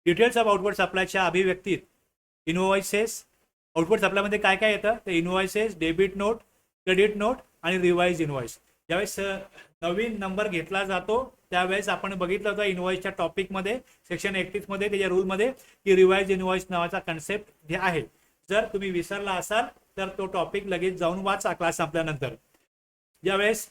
डिटेल्स ऑफ आउटवर्ड सप्लायच्या अभिव्यक्तीत इनवॉइसेस, आउटवर्ड सप्लायमध्ये काय काय येतं ते invoices, debit note, credit note आणि रिवाइज इनवॉइस. ज्यावेळेस नवीन नंबर घेतला जातो त्यावेळेस आपण बघितलं होतं इनवॉइसच्या टॉपिकमध्ये सेक्शन 31 मध्ये त्याच्या रूलमध्ये की रिवाइज इनवॉइस नावाचा कन्सेप्ट जे आहे, जर तुम्ही विसरला असाल तर तो टॉपिक लगेच जाऊन वाचा क्लास संपल्यानंतर. ज्यावेळेस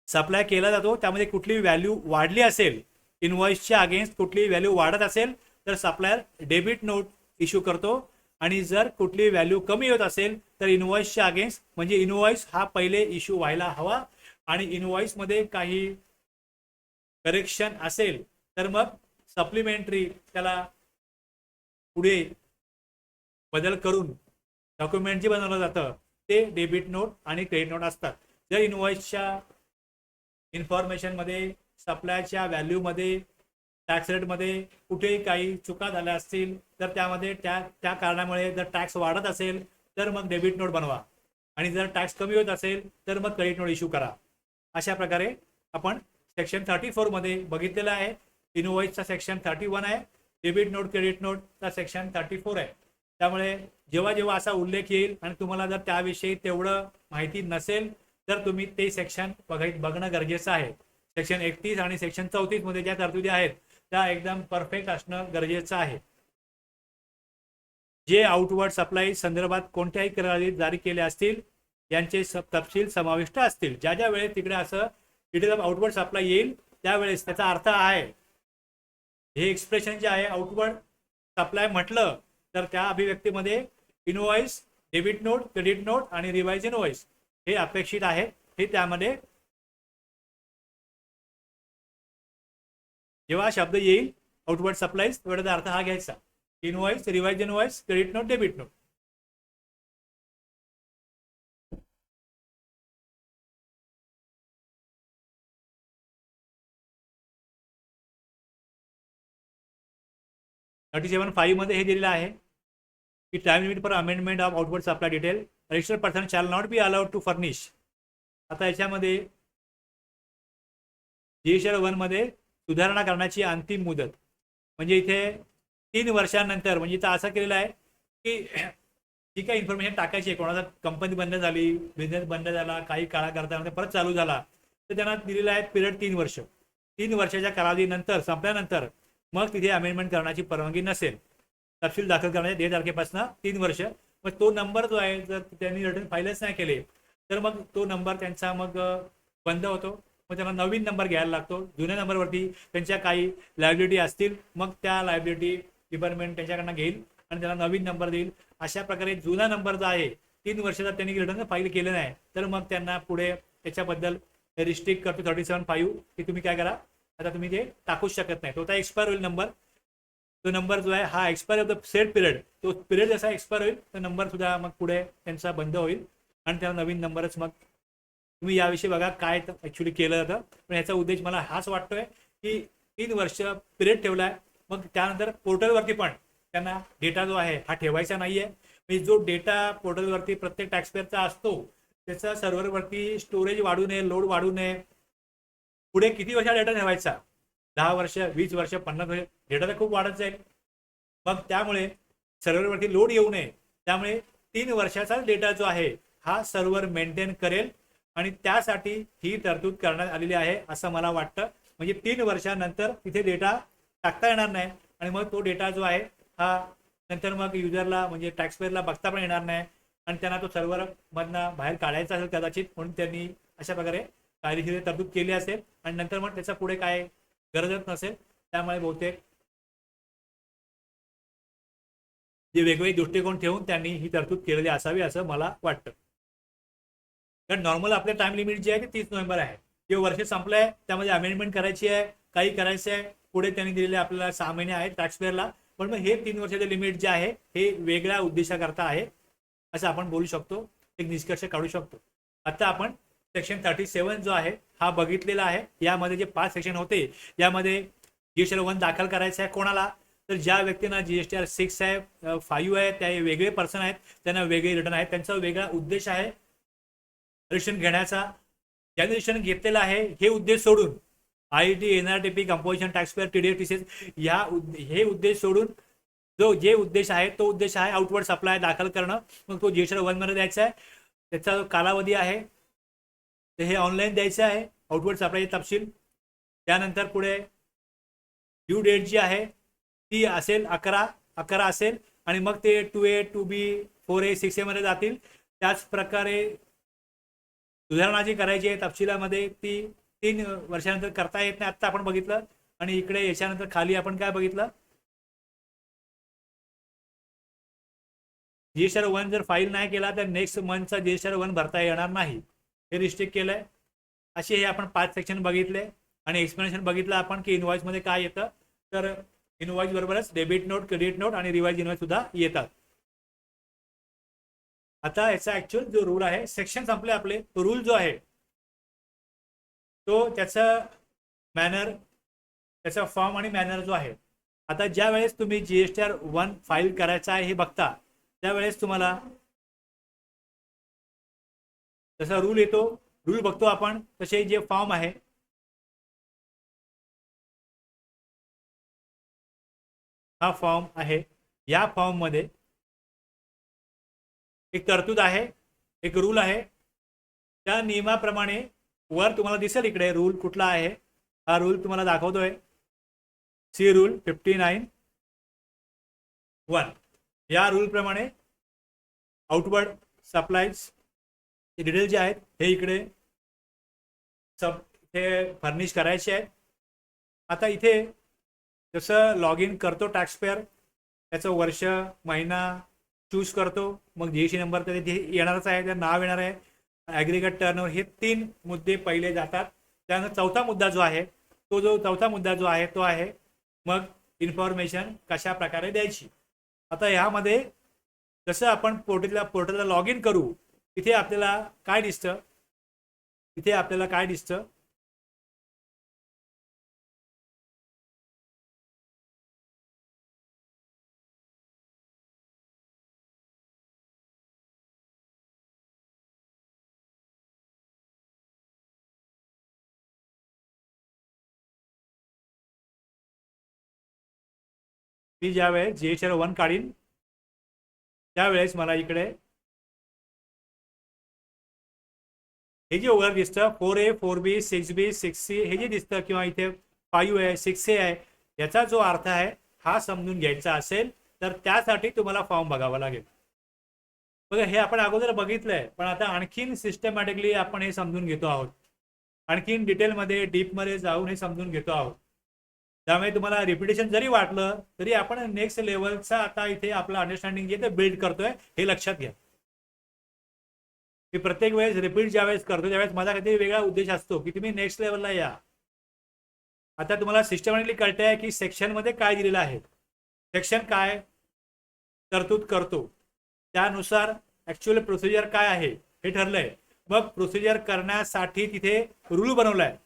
सप्लाय केला जातो त्यामध्ये कुठली व्हॅल्यू वाढली असेल, इनवॉइसच्या अगेन्स्ट कुठली व्हॅल्यू वाढत असेल तर सप्लायर डेबिट नोट इश्यू करतो आणि जर कुठली व्हॅल्यू कमी होत असेल तर इनवॉइसच्या अगेन्स्ट, म्हणजे इनवॉइस हा पहिले इश्यू व्हायला हवा आणि इनवॉइसमध्ये काही करेक्शन असेल तर मग सप्लिमेंटरी त्याला पुढे बदल करून डॉक्युमेंट जे बनवलं जातं ते डेबिट नोट आणि क्रेडिट नोट असतात. जर इनवॉइसच्या इन्फॉर्मेशनमध्ये, सप्लायच्या व्हॅल्यूमध्ये, टॅक्स रेटमध्ये कुठेही काही चुका झाल्या असतील तर त्यामध्ये त्या कारणामुळे जर टॅक्स वाढत असेल तर मग डेबिट नोट बनवा आणि जर टॅक्स कमी होत असेल तर मग क्रेडिट नोट इश्यू करा. अशा प्रकारे आपण सेक्शन 34 मध्ये बघितलेलं आहे. इनवॉइसचा सेक्शन 31 आहे, डेबिट नोट क्रेडिट नोटचा सेक्शन 34 आहे. त्यामुळे जेव्हा जेव्हा असा उल्लेख येईल आणि तुम्हाला जर त्याविषयी तेवढं माहिती नसेल तर तुम्ही ते सेक्शन बघणं गरजेचं आहे. सेक्शन 31 आणि सेक्शन 34 मध्ये ज्या तरतुदी आहेत त्या एकदम परफेक्ट असणं गरजेचं आहे. जे आउटवर्ड सप्लाय संदर्भात कोणत्याही करारी जारी केले असतील यांचे तपशील समाविष्ट असतील. ज्या ज्या वेळेस तिकडे असं डिटेल ऑफ आउटवर्ड सप्लाय येईल त्यावेळेस त्याचा अर्थ आहे, हे एक्सप्रेशन जे आहे आउटवर्ड सप्लाय म्हटलं तर त्या अभिव्यक्तीमध्ये invoice, debit note, credit note आणि रिवाइज इनवॉइस हे अपेक्षित आहे. हे त्यामध्ये जेव्हा शब्द येईल आउटवर्ड सप्लाईज तेवढा अर्थ हा घ्यायचा, invoice, revise invoice, credit note, debit note. (37)(5) मध्ये हे दिलेलं आहे की time limit for amendment of outward supply detail registered person shall not be allowed to furnish. आता याच्यामध्ये GSTR1 मध्ये सुधारणा करण्याची अंतिम मुदत म्हणजे इथे 3 वर्षांनंतर, म्हणजे इथं असं केलेलं आहे की जी काही इन्फॉर्मेशन टाकायची आहे, कोणाचा कंपनी बंद झाली, बिझनेस बंद झाला, काही काळाकरता परत चालू झाला तर त्यांना दिलेला आहे पिरियड 3 वर्ष. 3 वर्षाच्या कालावधीनंतर संपल्यानंतर मग तिथे अमेंडमेंट करण्याची परवानगी नसेल. तपशील दाखल करण्याच्या 1 तारखेपासून 3 वर्ष. मग तो नंबर जो आहे जर त्यांनी रिटर्न फाईलच नाही केले तर मग तो नंबर त्यांचा मग बंद होतो. मग त्यांना नवीन नंबर घ्यायला लागतो. जुन्या नंबरवरती त्यांच्या काही लायबिलिटी असतील मग त्या लायबिलिटी डिपार्टमेंट त्यांच्याकडनं घेईल आणि त्याला नवीन नंबर देईल. अशा प्रकारे जुना नंबर जो आहे 3 वर्षाचा त्यांनी रिटर्न फाईल केलं नाही तर मग त्यांना पुढे त्याच्याबद्दल रिस्ट्रिक्ट करतो 37.5 की तुम्ही काय करा, आता तुम्ही ते टाकूच शकत नाही. तो आता एक्सपायर होईल नंबर. तो नंबर जो आहे हा expire of the set period, तो पिरियड जसा एक्सपायर होईल तो नंबर सुद्धा मग पुढे त्यांचा बंद होईल आणि त्याला नवीन नंबरच मग. तुम्ही याविषयी बघा काय ॲक्च्युली केलं जातं. पण याचा उद्देश मला हाच वाटतोय की 3 वर्ष पिरियड ठेवला आहे. मग त्यानंतर पोर्टलवरती पण त्यांना डेटा जो आहे हा ठेवायचा नाही आहे. म्हणजे जो डेटा पोर्टलवरती प्रत्येक टॅक्सपेअरचा असतो त्याचा सर्व्हरवरती स्टोरेज वाढू नये, लोड वाढू नये. पुढे किती वर्षा डेटा ठेवायचा, 10 वर्ष, 20 वर्ष, 50 वर्ष, डेटा तर खूप वाढत जाईल. मग त्यामुळे सर्व्हरवरती लोड येऊ नये. त्यामुळे 3 वर्षाचा डेटा जो आहे हा सर्व्हर मेंटेन करेल आणि त्यासाठी ही तरतूद करण्यात आलेली आहे असं मला वाटतं. म्हणजे 3 वर्षानंतर तिथे डेटा टाकता येणार नाही आणि मग तो डेटा जो आहे हा नंतर मग युजरला म्हणजे टॅक्सपेअरला बघता पण येणार नाही आणि त्यांना तो सर्व्हर मधनं बाहेर काढायचा असेल कदाचित, म्हणून त्यांनी अशा प्रकारे कायदेशीर तरतूद केली असेल आणि नंतर मग त्याचा पुढे काय गरजच नसेल. त्यामुळे बहुतेक जे वेगवेगळे दृष्टिकोन ठेवून त्यांनी ही तरतूद केलेली असावी असं मला वाटतं. कारण नॉर्मल आपले टाइम लिमिट जे आहे ते 30 नोव्हेंबर आहे. जे वर्ष संपलं आहे त्यामध्ये अमेंडमेंट करायची आहे, काही करायचं आहे. पुढे त्यांनी दिलेले आपल्याला 6 महिने आहेत टॅक्सपेअरला. पण मग हे 3 वर्षाचे लिमिट जे आहे हे वेगळ्या उद्देशाकरता आहे असं आपण बोलू शकतो, एक निष्कर्ष काढू शकतो. आता आपण सेक्शन 37 जो आहे हा बघितलेला आहे. यामध्ये जे 5 सेक्शन होते यामध्ये GSTR 1 दाखल करायचं आहे कोणाला, तर ज्या व्यक्तींना GSTR 6 आहे, 5 आहे, त्या वेगळे पर्सन आहेत, त्यांना वेगळे रिटर्न आहेत, त्यांचा वेगळा उद्देश आहे रजिस्ट्रेशन घेण्याचा. ज्यांनी रजिस्ट्रेशन घेतलेलं आहे हे उद्देश सोडून IET, NRTP, composition taxpayer, TDS, TCS हे उद्देश सोडून जे उद्देश आहे तो उद्देश आहे आउटवर्ड सप्लाय दाखल करणं. मग तो GSTR 1 मध्ये द्यायचा आहे. त्याचा जो कालावधी आहे ते हे ऑनलाईन द्यायचं आहे, आउटवर्ड सप्लायचे तपशील. त्यानंतर पुढे ड्यू डेट जी आहे ती असेल 11 असेल आणि मग ते 2A, 2B, 4A, 6A मध्ये जातील. त्याच प्रकारे सुधारणा जी करायची आहे तपशिलामध्ये ती 3 वर्षानंतर करता येत नाही, आत्ता आपण बघितलं. आणि इकडे याच्यानंतर खाली आपण काय बघितलं, GSTR 1 जर फाईल नाही केला तर नेक्स्ट मंथचा GSTR 1 भरता येणार नाही, हे रिस्ट्रिक्ट केलंय. असे हे आपण 5 सेक्शन बघितले आणि एक्सप्लेनेशन बघितलं आपण की इनवॉइस मध्ये काय येतं. तर इनवॉइस बरोबरच डेबिट नोट, क्रेडिट नोट आणि रिवाइज इनवॉइस सुद्धा येतात. आता याचा ऍक्च्युअल जो रूल आहे, सेक्शन संपले आपले. तो रूल जो आहे तो त्याचा मॅनर, त्याचा फॉर्म आणि मॅनर जो आहे. आता ज्या वेळेस तुम्ही GSTR 1 फाईल करायचा आहे हे बघता त्यावेळेस तुम्हाला जसा रूल येतो, रूल बघतो आपण, तसे जे फॉर्म आहे हा फॉर्म आहे. या फॉर्म मध्ये एक तरतूद आहे, एक रूल आहे. त्या नियमाप्रमाणे वर तुम्हाला दिसेल इकडे रूल कुठला आहे. हा रूल तुम्हाला दाखवतोय, सी रूल 59(1). या रूल प्रमाणे आउटवर्ड सप्लायज डिटेल जे आहेत हे इकडे हे फर्निश करायचे आहेत. आता इथे जसं लॉग इन करतो टॅक्सपेअर, त्याचं वर्ष, महिना चूज करतो, मग GST नंबर तर येणारच आहे, त्याचं नाव येणार आहे, ॲग्रिगेट टर्नओव्हर, हे 3 मुद्दे पहिले जातात. त्यानंतर चौथा मुद्दा जो आहे तो आहे मग इन्फॉर्मेशन कशा प्रकारे द्यायची. आता ह्यामध्ये जसं आपण पोर्टलला लॉग इन करू इथे आपल्याला काय दिसतं, मी ज्या वेळेस GSTR 1 काढीन त्यावेळेस मला इकडे हे जे ओव्हर दिसतं 4A, 4B, 6B, 6C हे जे दिसतं किंवा इथे 5 आहे, 6A आहे, याचा जो अर्थ आहे हा समजून घ्यायचा असेल तर त्यासाठी तुम्हाला फॉर्म बघावा लागेल. बघा हे आपण अगोदर बघितलंय, पण आता आणखीन सिस्टमॅटिकली आपण हे समजून घेतो आहोत. आणखीन डिटेलमध्ये डीपमध्ये जाऊन हे समजून घेतो आहोत. त्यामुळे तुम्हाला रिपिटेशन जरी वाटलं तरी आपण नेक्स्ट लेवलचा आता इथे आपलं अंडरस्टँडिंग जे ते बिल्ड करतोय हे लक्षात घ्या. मी प्रत्येक वेळेस रिपीट ज्यावेळेस करतो त्यावेळेस माझा काहीतरी वेगळा उद्देश असतो की तुम्ही नेक्स्ट लेवलला या. आता तुम्हाला सिस्टमॅटिकली कळतंय की सेक्शनमध्ये काय दिलेलं आहे. सेक्शन काय तरतूद करतो, त्यानुसार ऍक्च्युअल प्रोसिजर काय आहे हे ठरलंय. मग प्रोसिजर करण्यासाठी तिथे रूल बनवलाय.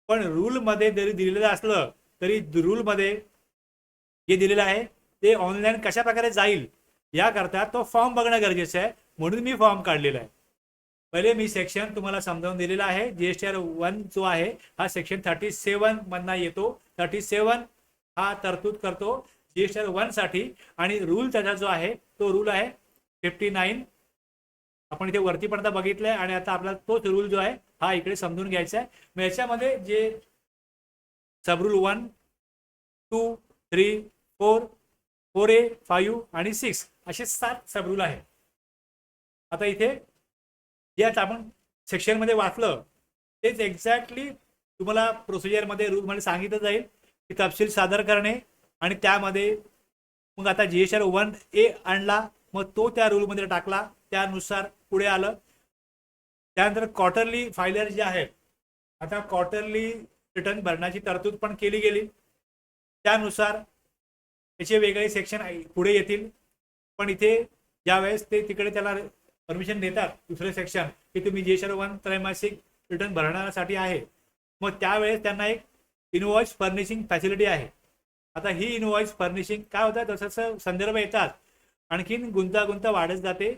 पण रूलमध्ये जरी दिलेलं असलं तरी रूलमध्ये जे दिलेलं आहे ते ऑनलाईन कशा प्रकारे जाईल याकरता तो फॉर्म बघणं गरजेचं आहे. म्हणून मी फॉर्म काढलेला आहे. पहिले मी सेक्शन तुम्हाला समजावून दिलेला आहे. जीएसटीआर 1 जो आहे हा सेक्शन 37 मधना येतो. 37 हा तरतूद करतो जीएसटीआर 1 साठी. आणि रूल त्याचा जो आहे तो रूल आहे 59. आपण इथे वरती पण आता बघितलंय आणि आता आपल्याला तोच रूल जो आहे हा इकडे समजून घ्यायचा आहे. मग याच्यामध्ये जे सबरूल 1, 2, 3, 4, 4A, 5 आणि 6 असे 7 सबरूल आहे. आता इथे जे आता आपण सेक्शनमध्ये वाचलं तेच एक्झॅक्टली तुम्हाला प्रोसिजरमध्ये रूलमध्ये सांगितलं जाईल की तपशील सादर करणे. आणि त्यामध्ये मग आता जीएसटीआर 1A आणला, मग तो त्या रूलमध्ये टाकला, त्यानुसार पुढे आलं. त्यानंतर क्वार्टरली फायलर जे आहे, आता क्वार्टरली रिटर्न भरण्याची तरतूद पण केली गेली. त्यानुसार त्याचे वेगळे सेक्शन पुढे येतील. पण इथे ज्यावेळेस ते तिकडे त्याला परमिशन देतात दुसरे सेक्शन की तुम्ही जीएसटीआर 1 त्रैमासिक रिटर्न भरण्यासाठी आहे, मग त्यावेळेस त्यांना एक इनवॉइस फर्निशिंग फॅसिलिटी आहे. आता ही इनवॉइस फर्निशिंग काय होतं तसं संदर्भ येतात आणखीन गुंतागुंत वाढत जाते.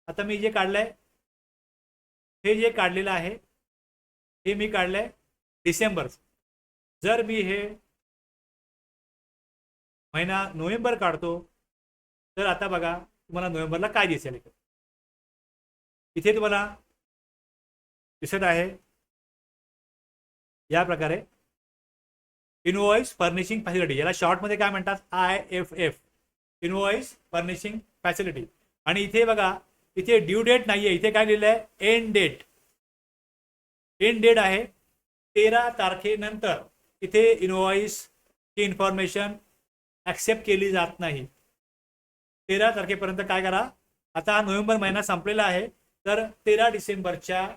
आता मी जे काढलंय हे जे काढलेलं आहे हे मी काढलंय डिसेंबर. जर मी हे महिना नोव्हेंबर काढतो तर आता बघा तुम्हाला नोव्हेंबरला काय दिसेल. इथे तुम्हाला दिसत आहे या प्रकारे इनवॉइस फर्निशिंग फॅसिलिटी, याला शॉर्टमध्ये काय म्हणतात IFF, इनवॉइस फर्निशिंग फॅसिलिटी. आणि इथे बघा इथे ड्यू डेट नाहीये, इथे काय लिहिलं आहे एंड डेट. एंड डेट आहे 13 तारखेनंतर. इथे इनवॉइसची इन्फॉर्मेशन ॲक्सेप्ट केली जात नाही. 13 तारखेपर्यंत काय करा. आता नोव्हेंबर महिना संपलेला आहे तर 13 डिसेंबरच्या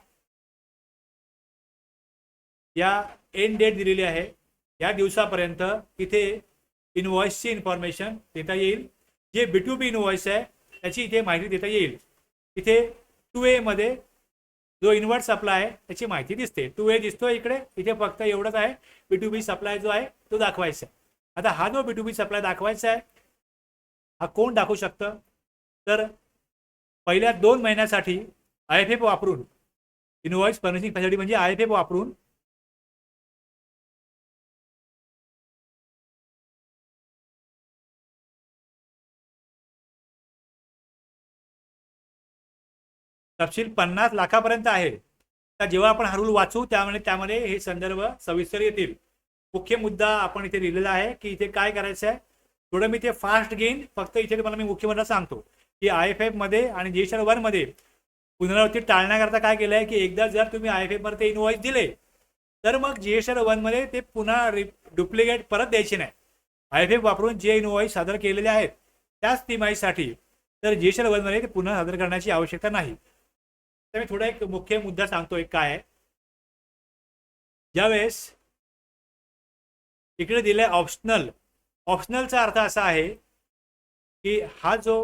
या एंड डेट दिलेली आहे या दिवसापर्यंत इथे इनवॉइसची इन्फॉर्मेशन देता येईल. जे B2B इनवॉइस आहे त्याची इथे माहिती देता येईल. इथे 2A मध्ये जो इनवर्ट सप्लाय आहे त्याची माहिती दिसते. 2A दिसतोय इकडे. इथे फक्त एवढंच आहे B2B सप्लाय जो आहे तो दाखवायचा आहे. आता हा जो B2B सप्लाय दाखवायचा आहे हा कोण दाखवू शकतं तर पहिल्या 2 महिन्यासाठी IFF वापरून, इनवॉइस फर्निशिंग फॅसिलिटी म्हणजे IFF वापरून तपशील 50 लाखापर्यंत आहे. तर जेव्हा आपण हा रूल वाचू त्यामध्ये हे संदर्भ सविस्तर येतील. मुख्य मुद्दा आपण इथे लिहिलेला आहे की इथे काय करायचं आहे. थोडं मी ते फास्ट घेईन, फक्त इथे तुम्हाला मी मुख्य मुद्दा सांगतो की IFF मध्ये आणि जीएसटीआर 1 मध्ये पुनरावृत्ती टाळण्याकरता काय केलं आहे की एकदा जर तुम्ही IFF मध्ये ते इनवॉइस दिले तर मग जीएसटीआर 1 मध्ये ते पुन्हा डुप्लिकेट परत द्यायचे नाही. IFF वापरून जे इनवॉइस सादर केलेले आहेत त्याच तिमाहीसाठी तर जीएसटीआर 1 मध्ये ते पुन्हा सादर करण्याची आवश्यकता नाही. तर मी थोडा एक मुख्य मुद्दा सांगतो एक काय आहे. ज्यावेळेस इकडे दिलाय ऑप्शनल, ऑप्शनलचा अर्थ असा आहे की हा जो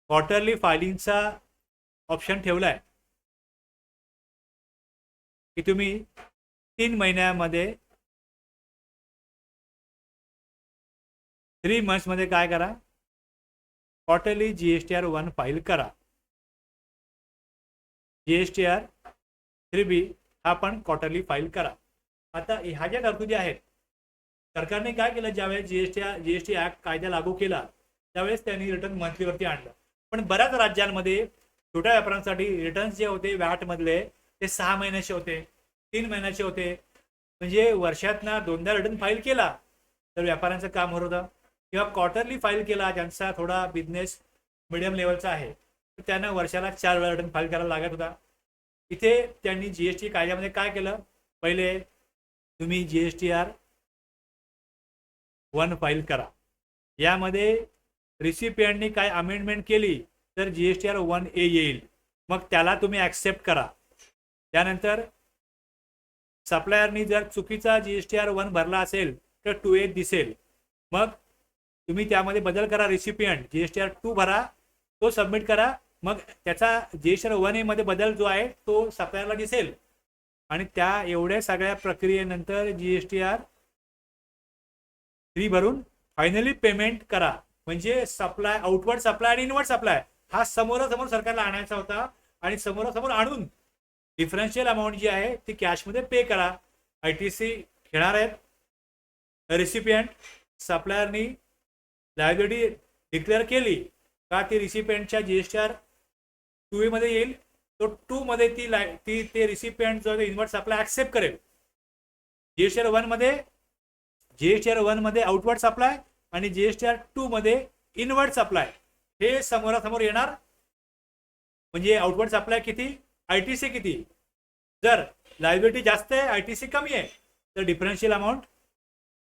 क्वार्टरली फायलिंगचा ऑप्शन ठेवलाय की तुम्ही 3 महिन्यामध्ये 3 मंथ्स मध्ये काय करा क्वार्टरली जीएसटीआर 1 फाईल करा. जीएसटीआर 3B हा पण क्वार्टरली फाईल करा. आता ह्या ज्या तरतुदी आहेत सरकारने काय केलं ज्यावेळेस जीएसटी ऍक्ट कायदा लागू केला त्यावेळेस त्यांनी रिटर्न मंथलीवरती आणलं. पण बऱ्याच राज्यांमध्ये छोट्या व्यापाऱ्यांसाठी रिटर्न्स जे होते वॅट मधले ते 6 महिन्याचे होते, 3 महिन्याचे होते. म्हणजे वर्षातनं 2दा रिटर्न फाईल केला तर व्यापाऱ्यांचं काम होत होतं. किंवा क्वार्टरली फाईल केला ज्यांचा थोडा बिझनेस मिडियम लेवलचा आहे तर त्यांना वर्षाला 4 वेळा रिटर्न फाईल करायला लागत होता. इथे त्यांनी जीएसटी कायद्यामध्ये काय केलं, पहिले तुम्ही GSTR 1 फाईल करा. यामध्ये रिसिपियंटनी काय अमेंडमेंट केली तर GSTR 1A येईल, मग त्याला तुम्ही ॲक्सेप्ट करा. त्यानंतर सप्लायरनी जर चुकीचा GSTR 1 भरला असेल तर 2A दिसेल, मग तुम्ही त्यामध्ये बदल करा. रिसिपियंट GSTR 2 भरा, तो सबमिट करा, मग त्याचा GSTR 1A मध्ये बदल जो आहे तो सप्लायरला दिसेल. आणि त्या एवढ्या सगळ्या प्रक्रियेनंतर GSTR 3 भरून फायनली पेमेंट करा. म्हणजे सप्लाय, आउटवर्ड सप्लाय आणि इनवर्ड सप्लाय हा समोरासमोर सरकारला आणायचा होता. आणि समोरासमोर आणून डिफरन्शियल अमाऊंट जी आहे ती कॅशमध्ये पे करा. ITC घेणार आहेत रिसिपियंट. सप्लायरनी लायबिलिटी डिक्लेअर केली का ती रिसिपियंटच्या GSTR 2A मध्ये येईल, तो 2 मध्ये ती ते रिसिपियंट जो इनवर्ड सप्लाय ॲक्सेप्ट करेल. GSTR 1 मध्ये आउटवर्ड सप्लाय आणि GSTR 2 मध्ये इनवर्ड सप्लाय हे समोरासमोर येणार. म्हणजे आउटवर्ड सप्लाय किती, ITC किती. जर लायबिलिटी जास्त आहे, ITC कमी आहे, तर डिफरन्शियल अमाऊंट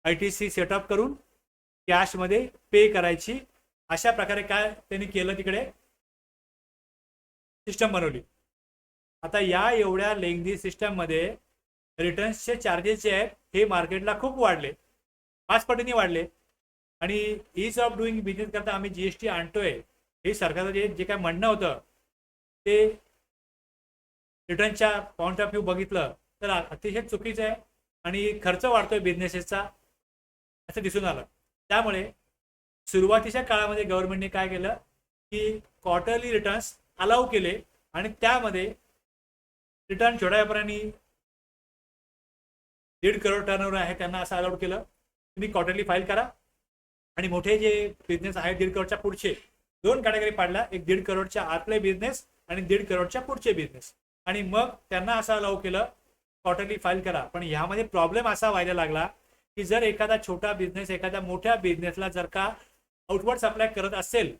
ITC सेटअप करून कॅशमध्ये पे करायची. अशा प्रकारे काय त्यांनी केलं, तिकडे सिस्टम बनवली. आता या एवढ्या लेंथी सिस्टममध्ये रिटर्न्सचे चार्जेस जे आहेत हे मार्केटला खूप वाढले, 5 पटीने वाढले. आणि ईज ऑफ डुईंग बिझनेस करता आम्ही GST आणतोय हे सरकारचं जे काय म्हणणं होतं ते रिटर्नच्या पॉईंट ऑफ व्ह्यू बघितलं तर अतिशय चुकीचं आहे आणि खर्च वाढतोय बिझनेसेसचा असं दिसून आलं. त्यामुळे सुरुवातीच्या काळामध्ये गव्हर्नमेंटने काय केलं की क्वार्टरली रिटर्न्स अलाउ केले आणि त्यामध्ये रिटर्न छोट्या व्यापाऱ्यांनी 1.5 करोड टर्नओव्हर आहे त्यांना असं अलाउड केलं तुम्ही क्वार्टरली फाईल करा. आणि मोठे जे बिझनेस आहेत 1.5 करोडच्या पुढचे 2 कॅटेगरी पाडला, एक 1.5 करोडच्या आतले बिझनेस आणि 1.5 करोडच्या पुढचे बिझनेस. आणि मग त्यांना असं अलाउ केलं क्वार्टरली फाईल करा. पण ह्यामध्ये प्रॉब्लेम असा व्हायला लागला की जर एखादा छोटा बिझनेस एखाद्या मोठ्या बिझनेसला जर का आउटवर्ड सप्लाय करत असेल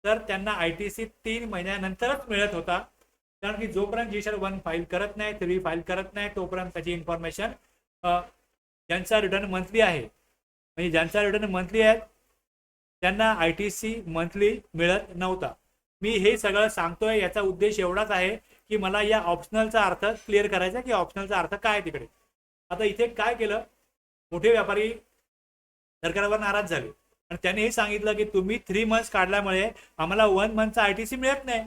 तर त्यांना ITC 3 महिन्यानंतरच मिळत होता. कारण की जोपर्यंत GSTR 1 फाईल करत नाही, 3 फाईल करत नाही, तोपर्यंत त्याची इन्फॉर्मेशन ज्यांचा रिटर्न मंथली आहे, म्हणजे ज्यांचा रिटर्न मंथली आहे त्यांना ITC मंथली मिळत नव्हता. मी हे सगळं सांगतोय याचा उद्देश एवढाच आहे की मला या ऑप्शनलचा अर्थ क्लिअर करायचा की ऑप्शनलचा अर्थ काय तिकडे. आता इथे काय केलं, मोठे व्यापारी सरकारवर नाराज झाले आणि त्यांनी हे सांगितलं की तुम्ही 3 मंथ्स काढल्यामुळे आम्हाला 1 मंथचा ITC मिळत नाही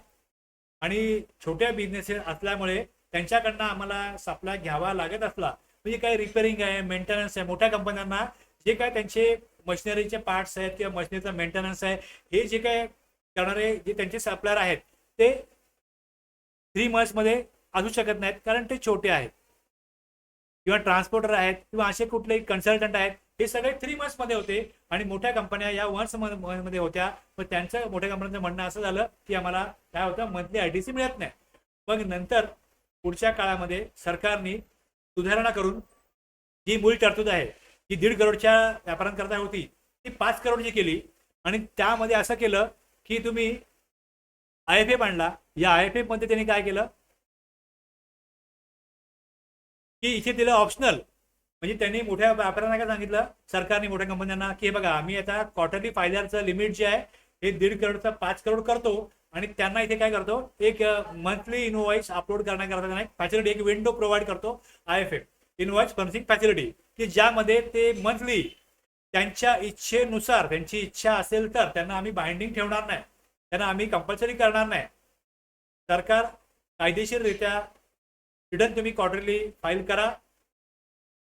आणि छोट्या बिझनेसेस असल्यामुळे त्यांच्याकडनं आम्हाला सप्लाय घ्यावा लागत असला, म्हणजे काही रिपेअरिंग आहे, मेंटेनन्स आहे, मोठ्या कंपन्यांना जे काय त्यांचे मशिनरीचे पार्ट्स आहेत किंवा मशिनरीचा मेंटेनन्स आहे हे जे काय करणारे जे त्यांचे सप्लायर आहेत ते 3 मंथ्समध्ये असू शकत नाहीत कारण ते छोटे आहेत किंवा ट्रान्सपोर्टर आहेत किंवा असे कुठलेही कन्सल्टंट आहेत, हे सगळे 3 मंथ्समध्ये होते. आणि मोठ्या कंपन्या या 1 मंथमध्ये होत्या. मग त्यांचं मोठ्या कंपन्यांचं म्हणणं असं झालं की आम्हाला काय होतं, मंथली ITC मिळत नाही. मग नंतर पुढच्या काळामध्ये सरकारने सुधारणा करून जी मूळ तरतूद आहे ही 1.5 करोडच्या व्यापाऱ्यांकरता होती ती 5 करोडची केली. आणि त्यामध्ये असं केलं की तुम्ही IFF आणला. या IFF मध्ये त्यांनी काय केलं की इथे दिलं ऑप्शनल. म्हणजे त्यांनी मोठ्या व्यापाऱ्यांना काय सांगितलं, सरकारने मोठ्या कंपन्यांना की हे बघा आम्ही आता क्वार्टरली फायद्याचं लिमिट जे आहे हे 1.5 करोडचं 5 करोड करतो. आणि त्यांना इथे काय करतो, एक मंथली इनवॉइस अपलोड करण्याकरता एक फॅसिलिटी, एक विंडो प्रोव्हाइड करतो IFF, इनवॉइस फर्निशिंग फॅसिलिटी, की ज्यामध्ये ते मंथली त्यांच्या इच्छेनुसार, त्यांची इच्छा असेल तर त्यांना आम्ही बाइंडिंग ठेवणार नाही, त्यांना आम्ही कंपल्सरी करणार नाही. सरकार कायदेशीररित्या रिटर्न तुम्ही क्वार्टरली फाईल करा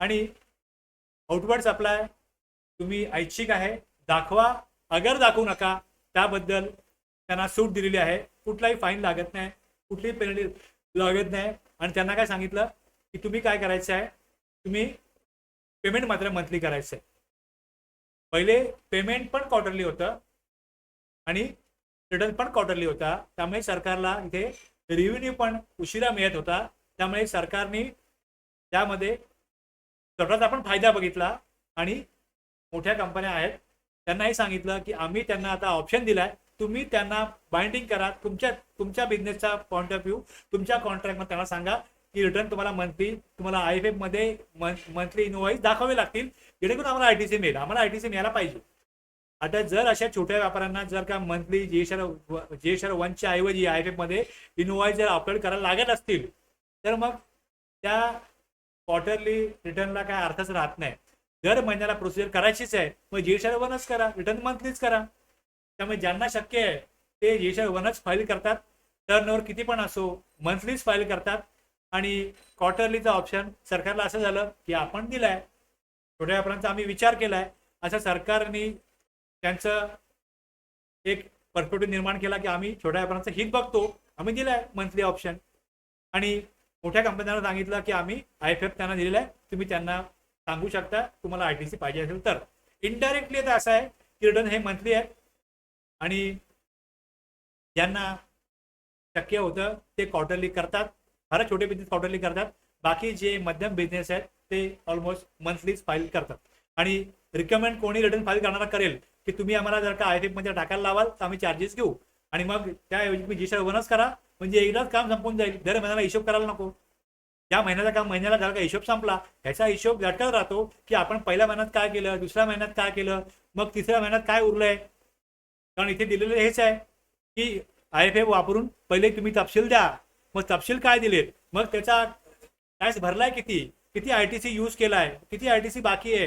आणि आउटवर्ड सप्लाय तुम्ही ऐच्छिक आहे दाखवा, अगर दाखवू नका त्याबद्दल त्यांना सूट दिलेली आहे. कुठलाही फाईन लागत नाही, कुठलीही पेनल्टी लागत नाही. आणि त्यांना काय सांगितलं की तुम्ही काय करायचं आहे, तुम्ही पेमेंट मात्र मंथली करायचं आहे. पहिले पेमेंट पण क्वार्टरली होतं आणि रिटर्न पण क्वार्टरली होता. त्यामुळे सरकारला इथे रेव्हेन्यू पण उशिरा मिळत होता. त्यामुळे सरकारने त्यामध्ये स्वतःचा पण फायदा बघितला आणि मोठ्या कंपन्या आहेत त्यांनाही सांगितलं की आम्ही त्यांना आता ऑप्शन दिलाय, तुम्ही त्यांना बाइंडिंग करा, तुमच्या बिझनेसचा पॉईंट ऑफ व्ह्यू तुमच्या कॉन्ट्रॅक्टमध्ये त्यांना सांगा की रिटर्न तुम्हाला मंथली तुम्हाला IFF मध्ये मंथली इनवॉइस दाखवावे लागतील, जेणेकरून आम्हाला ITC मिळेल, आम्हाला ITC मिळायला पाहिजे. आता जर अशा छोट्या व्यापाऱ्यांना जर का मंथली GSR 1च्या ऐवजी IFF मध्ये इनवॉइस जर अपलोड करायला लागत असतील तर मग त्या क्वार्टरली रिटर्नला काय अर्थच राहत नाही. दर महिन्याला प्रोसिजर करायचीच आहे, मग GSR 1च करा, रिटर्न मंथलीच करा. त्यामुळे ज्यांना शक्य आहे ते GSR 1च फाईल करतात, टर्नओव्हर किती पण असो मंथलीच फाईल करतात. आणि क्वार्टरलीचा ऑप्शन सरकारला असं झालं की आपण दिलाय, छोट्या व्यापाऱ्यांचा आम्ही विचार केलाय, असं सरकारने त्यांचं एक पर्स्पेक्टिव्ह निर्माण केला की आम्ही छोट्या व्यापाऱ्यांचं हित बघतो, आम्ही दिलाय मंथली ऑप्शन. आणि मोठ्या कंपन्यांना सांगितलं की आम्ही IFF त्यांना दिलेला आहे, तुम्ही त्यांना सांगू शकता तुम्हाला ITC पाहिजे असेल तर. इनडायरेक्टली तर असं आहे की रिटर्न हे मंथली आहे आणि ज्यांना शक्य होतं ते क्वार्टरली करतात, फारच छोटे बिझनेस क्वार्टरली करतात, बाकी जे मध्यम बिझनेस आहेत ते ऑलमोस्ट मंथलीच फाईल करतात. आणि रिकमेंड कोणी रिटर्न फाईल करणारा करेल की तुम्ही आम्हाला जर का IFF मध्ये टाकायला लावाल तर आम्ही चार्जेस घेऊ, आणि मग त्याऐवजी तुम्ही GSR 1च करा, म्हणजे एकदाच काम संपून जाईल, दर महिन्याला हिशोब करायला नको. त्या महिन्याचा काम महिन्याला जर का हिशोब संपला ह्याचा हिशोब लटकत राहतो की आपण पहिल्या महिन्यात काय केलं, दुसऱ्या महिन्यात काय केलं, मग तिसऱ्या महिन्यात काय उरलंय. कारण इथे दिलेलं हेच आहे की IFF वापरून पहिले तुम्ही तपशील द्या, मग तपशील काय दिलेत, मग त्याचा टॅक्स भरलाय किती, किती ITC यूज केलाय, किती ITC बाकी आहे.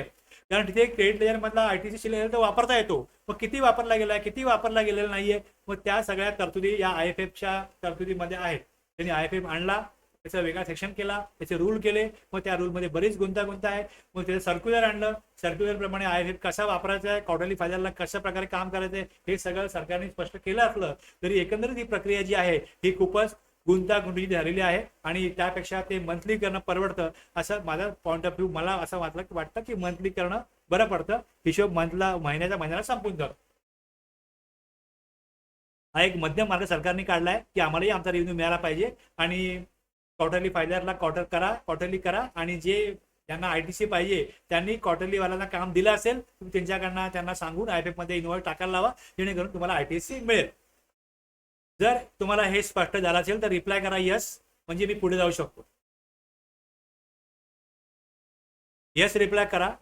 कारण तिथे क्रेडिट लेजर मधला ITC शिल्लक तर वापरता येतो, मग किती वापरला गेलाय, किती वापरला गेलेला नाहीये, मग त्या सगळ्या तरतुदी या IFFच्या तरतुदीमध्ये आहेत. त्यांनी IFF आणला, त्याचा वेगळा सेक्शन केला, त्याचे रूल केले, मग त्या रूलमध्ये बरीच गुंतागुंत आहे. मग त्याचं सर्क्युलर आणलं, सर्क्युलर प्रमाणे IFF कसा वापरायचा आहे, क्वार्टरली फायद्याला कशा प्रकारे काम करायचं आहे, हे सगळं सरकारने स्पष्ट केलं असलं तरी एकंदरीत ही प्रक्रिया जी आहे ही खूपच गुंतागुंतीची झालेली आहे आणि त्यापेक्षा ते मंथली करणं परवडतं असं माझा पॉईंट ऑफ व्ह्यू. मला असं वाटतं की मंथली करणं बरं पडतं, हिशोब महिन्याच्या महिन्याला संपून जातो. हा एक मध्यम मार्ग सरकारने काढलाय की आम्हालाही आमचा रेव्हेन्यू मिळाला पाहिजे आणि क्वार्टरली फायद्याला क्वार्टरली करा, आणि जे ज्यांना ITC पाहिजे त्यांनी क्वार्टरली वाल्यांना काम दिलं असेल तुम्ही त्यांच्याकडनं त्यांना सांगून IFF मध्ये इन्व्हॉल्व टाकायला लावा, जेणेकरून तुम्हाला ITC मिळेल. जर तुम्हाला हे स्पष्ट झालं असेल तर रिप्लाय करा यस, म्हणजे मी पुढे जाऊ शकतो. यस रिप्लाय करा.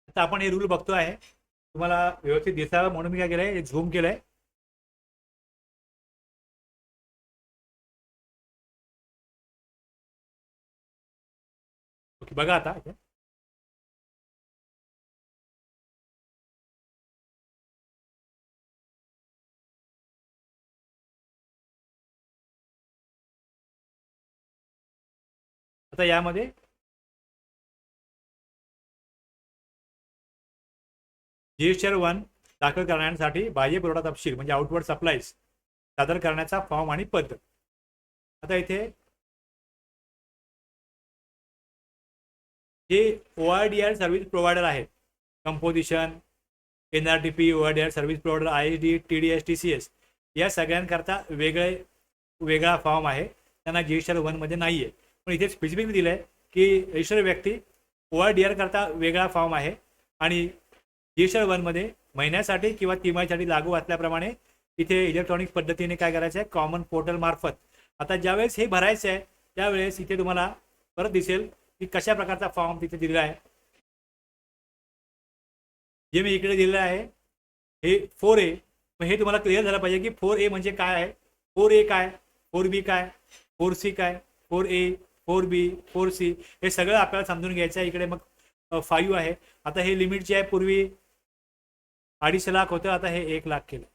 आता आपण हे रूल बघतो आहे, तुम्हाला व्यवस्थित दिसावं म्हणून मी काय केलंय, झूम केलंय. ओके, बघा आता आता यामध्ये GSR 1 दाखल करण्यासाठी बाह्य पुरवठा तपशील म्हणजे आउटवर्ड सप्लाईज सादर करण्याचा फॉर्म आणि पद्धत. आता इथे जे ORDR सर्व्हिस प्रोव्हायडर आहेत, composition, NRTP, ORDR service provider, ISD, TDS, TCS या सगळ्यांकरता वेगळा फॉर्म आहे, त्यांना GSR 1 मध्ये नाहीये. पण इथे स्पेसिफिकली दिलंय की रजिस्टर व्यक्ती ORDR करता वेगळा फॉर्म आहे आणि GSR 1 मध्ये महिन्यासाठी किंवा तिमाहीसाठी लागू असल्याप्रमाणे इथे इलेक्ट्रॉनिक पद्धतीने काय करायचं आहे, कॉमन पोर्टल मार्फत. आता ज्यावेळेस हे भरायचं आहे त्यावेळेस इथे तुम्हाला परत दिसेल की कशा प्रकारचा फॉर्म तिथे दिलेला आहे. जे मी इकडे दिलेलं आहे हे 4A. मग हे तुम्हाला क्लिअर झालं पाहिजे की 4A म्हणजे काय आहे, 4A काय, 4B काय, 4C काय, 4A, 4B, 4C हे सगळं आपल्याला समजून घ्यायचं आहे. इकडे मग 5 आहे. आता हे लिमिट जे आहे पूर्वी 2.5 लाख होतं, आता हे 1 लाख केलं,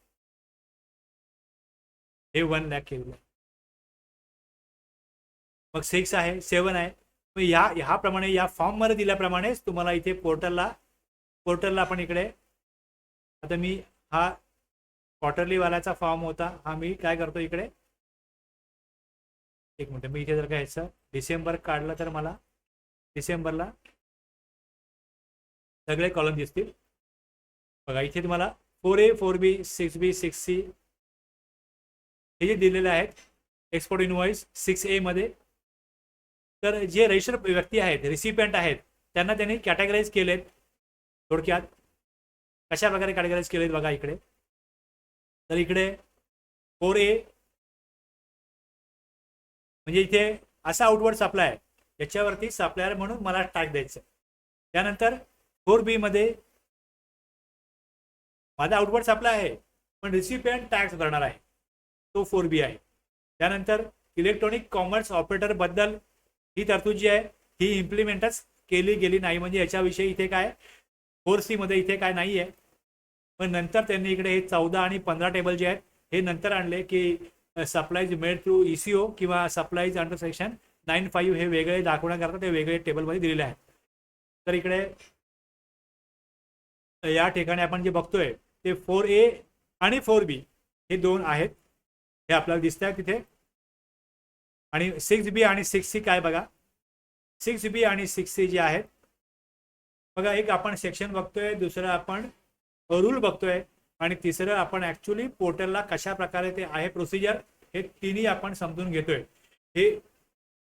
हे 1 लाख केलं. मग 6 आहे, 7 आहे. मग ह्याप्रमाणे या फॉर्ममध्ये दिल्याप्रमाणेच तुम्हाला इथे पोर्टलला आपण इकडे आता मी हा क्वार्टरली वाल्याचा फॉर्म होता, हा मी काय करतो इकडे, एक मिनिट, मी इथे जर का ह्याचं डिसेंबर काढलं तर मला डिसेंबरला सगळे कॉलम दिसतील बघा. इथे तुम्हाला 4A 4B 6B 6C हे जे दिलेले आहेत एक्सपोर्ट इनवॉइस 6A मध्ये. तर जे रजिस्टर व्यक्ती आहेत, रिसिपियंट आहेत, त्यांना त्यांनी कॅटेगराईज केलेत. थोडक्यात कशा प्रकारे कॅटेगराईज केलेत बघा इकडे. तर इकडे 4A म्हणजे इथे असा आउटवर्ड सप्लाय आहे, याच्यावरती सप्लायर म्हणून मला टॅग द्यायचं. त्यानंतर 4B मध्ये माझा आउटवर्ड सप्लाय आहे, पण रिसिपियंट टॅक्स भरणार आहे, तो 4B आहे. त्यानंतर इलेक्ट्रॉनिक कॉमर्स ऑपरेटर बद्दल ही तरतूद जी आहे ही इम्प्लिमेंटच केली गेली नाही, म्हणजे याच्याविषयी इथे काय 4C मध्ये इथे काय नाही आहे. पण नंतर त्यांनी इकडे हे 14 आणि 15 टेबल जे आहेत हे नंतर आणले की सप्लाईज मेड थ्रू ECO किंवा सप्लाईज अंडर सेक्शन 9(5) हे वेगळे दाखवण्याकरता ते वेगळे टेबलमध्ये दिलेले आहेत. तर इकडे या ठिकाणी आपण जे बघतोय ते 4A आणि 4B हे दोन आहेत, हे आपल्याला दिसत आहे तिथे. आणि 6B आणि 6C काय बघा, 6B आणि 6C जे आहेत बघा, एक आपण सेक्शन बघतोय, दुसरं आपण रूल बघतोय, आणि तिसरं आपण ऍक्च्युली पोर्टलला कशा प्रकारे ते आहे प्रोसिजर, हे तिन्ही आपण समजून घेतोय. हे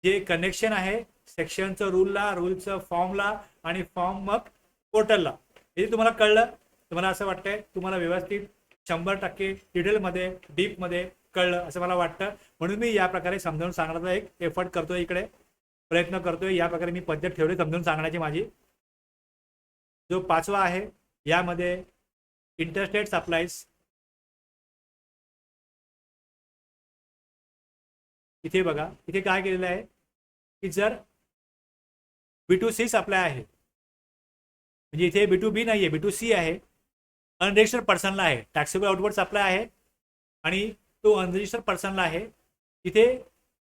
जे कनेक्शन आहे सेक्शनचं रूलला, रूलचं फॉर्मला, आणि फॉर्म मग पोर्टलला, हे तुम्हाला कळलं. तुम्हाला असं वाटतंय तुम्हाला व्यवस्थित 100% डिटेलमध्ये डीपमध्ये कळलं असं मला वाटतं, म्हणून मी या प्रकारे समजावून सांगण्याचा एक एफर्ट करतोय, इकडे प्रयत्न करतोय. या प्रकारे मी पद्धत ठेवली समजावून सांगण्याची माझी. जो 5वा आहे यामध्ये इंटरस्टेट सप्लाईज, इथे बघा इथे काय केलेलं आहे की जर B2C सप्लाय आहे, म्हणजे इथे B2B नाही आहे, B2C आहे, अनरजिस्टर्ड पर्सनला आहे, टॅक्सेबल आउटवर्ड सप्लाय आहे आणि तो अनरजिस्टर्ड पर्सनला आहे. इथे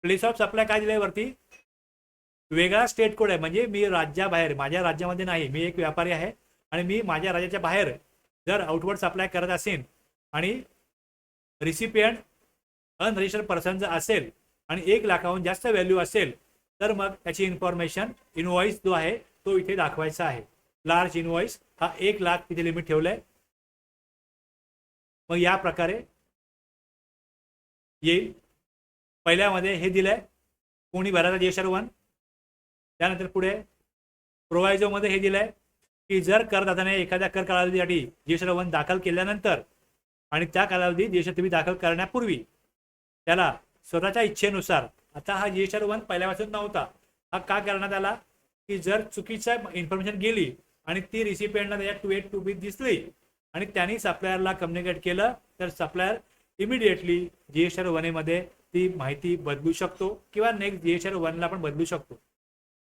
प्लेस ऑफ सप्लाय काय दिलंय वरती, वेगळा स्टेट कोड आहे, म्हणजे मी राज्याबाहेर, माझ्या राज्यामध्ये नाही, मी एक व्यापारी आहे आणि मी माझ्या राज्याच्या बाहेर जर आउटवर्ड सप्लाय करत असेल आणि रिसिपियंट अनरजिस्टर्ड पर्सन जर असेल आणि 1 लाखाहून जास्त व्हॅल्यू असेल तर मग त्याची इन्फॉर्मेशन इनवॉइस जो आहे तो इथे दाखवायचा आहे. लार्ज इनवॉइस हा 1 लाख तिथे लिमिट ठेवलंय. मग या प्रकारे येईल. पहिल्यामध्ये हे दिलंय कोणी भरायचा GSR1. त्यानंतर पुढे प्रोवायझोमध्ये हे दिलंय की जर करदात्याने एखाद्या कर कालावधीसाठी GSR1 दाखल केल्यानंतर आणि त्या कालावधीत GSR तुम्ही दाखल करण्यापूर्वी त्याला स्वतःच्या इच्छेनुसार, आता हा GSR1 पहिल्यापासून नव्हता, हा का करण्यात आला की जर चुकीच्या इन्फॉर्मेशन गेली आणि ती रिसिपियंटला त्याच्यात 2A 2B दिसली आणि त्यांनी सप्लायरला कम्युनिकेट केलं तर सप्लायर इमिडिएटली GSR1 मध्ये ती माहिती बदलू शकतो किंवा नेक्स्ट GSR1 पण बदलू शकतो.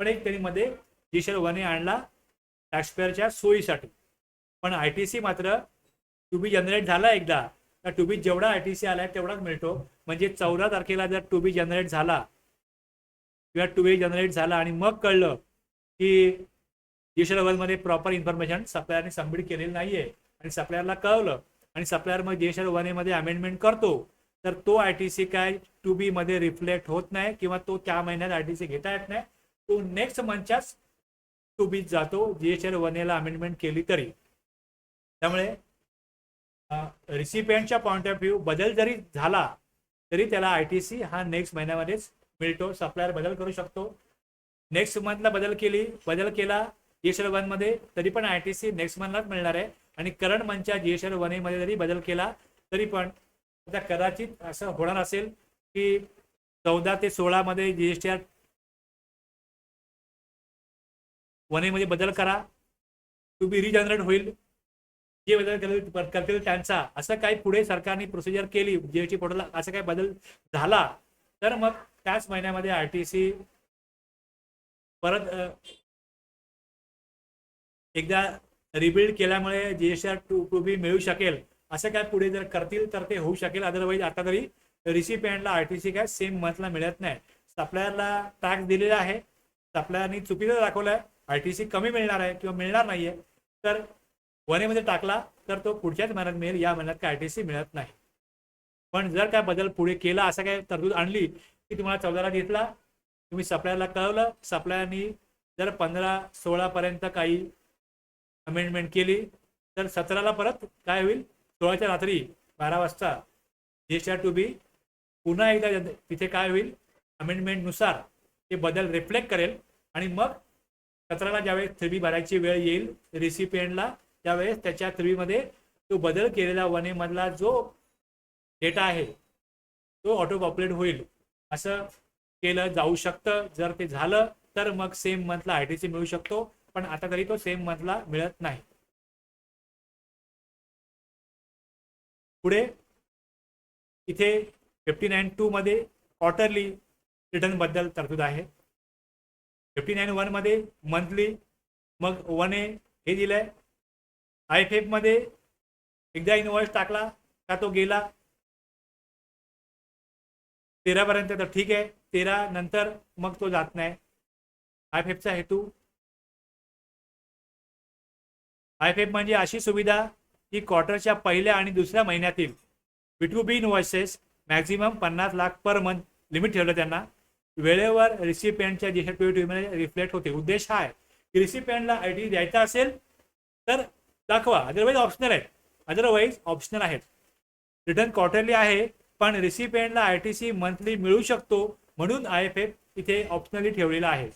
पण एक त्यांनी मध्ये GSR1 आणला टॅक्सपेअरच्या सोयीसाठी. पण ITC मात्र टू बी जनरेट झाला एकदा तर टू बी जेवढा ITC आलाय तेवढाच मिळतो. म्हणजे 14 तारखेला जर टू बी जनरेट झाला किंवा 2A जनरेट झाला आणि मग कळलं की GSR1 मध्ये प्रॉपर इन्फॉर्मेशन सप्लायरने सबमिट केलेली नाहीये आणि सप्लायरला कळवलं आणि सप्लायर मग GSR1 मध्ये अमेंडमेंट करतो तर तो ITC काय 2B मध्ये रिफ्लेक्ट होत नाही किंवा तो त्या महिन्यात ITC घेता येत नाही, तो नेक्स्ट मंथच्याच 2B जातो GSR1 ला अमेंडमेंट केली तरी. त्यामुळे रिसिपियंटच्या पॉइंट ऑफ व्ह्यू बदल जरी झाला तरी त्याला ITC हा नेक्स्ट महिन्यामध्येच मिळतो. सप्लायर बदल करू शकतो. नेक्स्ट मंथला बदल केला GSR1 मध्ये तरी पण ITC नेक्स्ट मंथलाच मिळणार आहे आणि करंट मंथच्या GSR1 मध्ये जरी बदल केला तरी पण आता कदाचित असं होणार असेल की 14 ते 16 मध्ये GSR 1 मध्ये बदल करा, टू बी रिजनरेट होईल, जे बदल करतील त्यांचा, असं काही पुढे सरकारने प्रोसिजर केली GST पोर्टलला, असं काही बदल झाला तर मग त्याच महिन्यामध्ये ITC परत एकदा रिबिल्ड केल्यामुळे GSR 2B मिळू शकेल. असं काय पुढे जर करतील तर ते होऊ शकेल. अदरवाईज आता तरी रिसिपियंटला ITC काय सेम मंथला मिळत नाही. सप्लायरला टॅक्स दिलेला आहे, सप्लायरनी चुकीचं दाखवलंय ITC कमी मिळणार आहे किंवा मिळणार नाहीये तर 1A मध्ये टाकला तर तो पुढच्याच महिन्यात मिळेल, या महिन्यात काय ITC मिळत नाही. पण जर काय बदल पुढे केला, असं काय तरतूद आणली की तुम्हाला 14ला घेतला, तुम्ही सप्लायरला कळवलं, सप्लायरनी जर 15-16 पर्यंत काही अमेंडमेंट केली तर 17ला परत काय होईल, 16च्या रात्री 12 वाजता GSTR टू बी पुन्हा एकदा तिथे काय होईल, अमेंडमेंटनुसार ते बदल रिफ्लेक्ट करेल आणि मग 17ला ज्यावेळेस 3B भरायची वेळ येईल रिसिपियंटला, त्यावेळेस त्याच्या 3Bमध्ये तो बदल केलेला 1A मधला जो डेटा आहे तो ऑटो पॉप्युलेट होईल. असं केलं जाऊ शकतं. जर ते झालं तर मग सेम मंथला ITC मिळू शकतो, पण आता तरी तो सेम मंथला मिळत नाही. पुढे इथे 59.2 मध्ये क्वार्टरली रिटर्न बद्दल तरतूद आहे. 59.1 मध्ये मंथली, मग 1A हे दिलंय. IFF मध्ये एकदा इनवॉइस टाकला का तो गेला 13 पर्यंत तर ठीक आहे, 13 नंतर मग तो जात नाही. IFFचा हेतू, IFF म्हणजे अशी सुविधा की क्वार्टरच्या पहिल्या आणि दुसऱ्या महिन्यातील B2B invoices maximum 50 lakh per month limit ठेवलं त्यांना, वेळेवर रिसिपियंटच्या GSTR रिफ्लेक्ट होते. उद्देश हा आहे की रिसिपियंटला ITC द्यायचा असेल तर दाखवा, अदरवाईज ऑप्शनल आहेत. रिटर्न क्वार्टरली आहे, पण रिसिपियंटला ITC मंथली मिळू शकतो, म्हणून IFF इथे ऑप्शनली ठेवलेला आहे.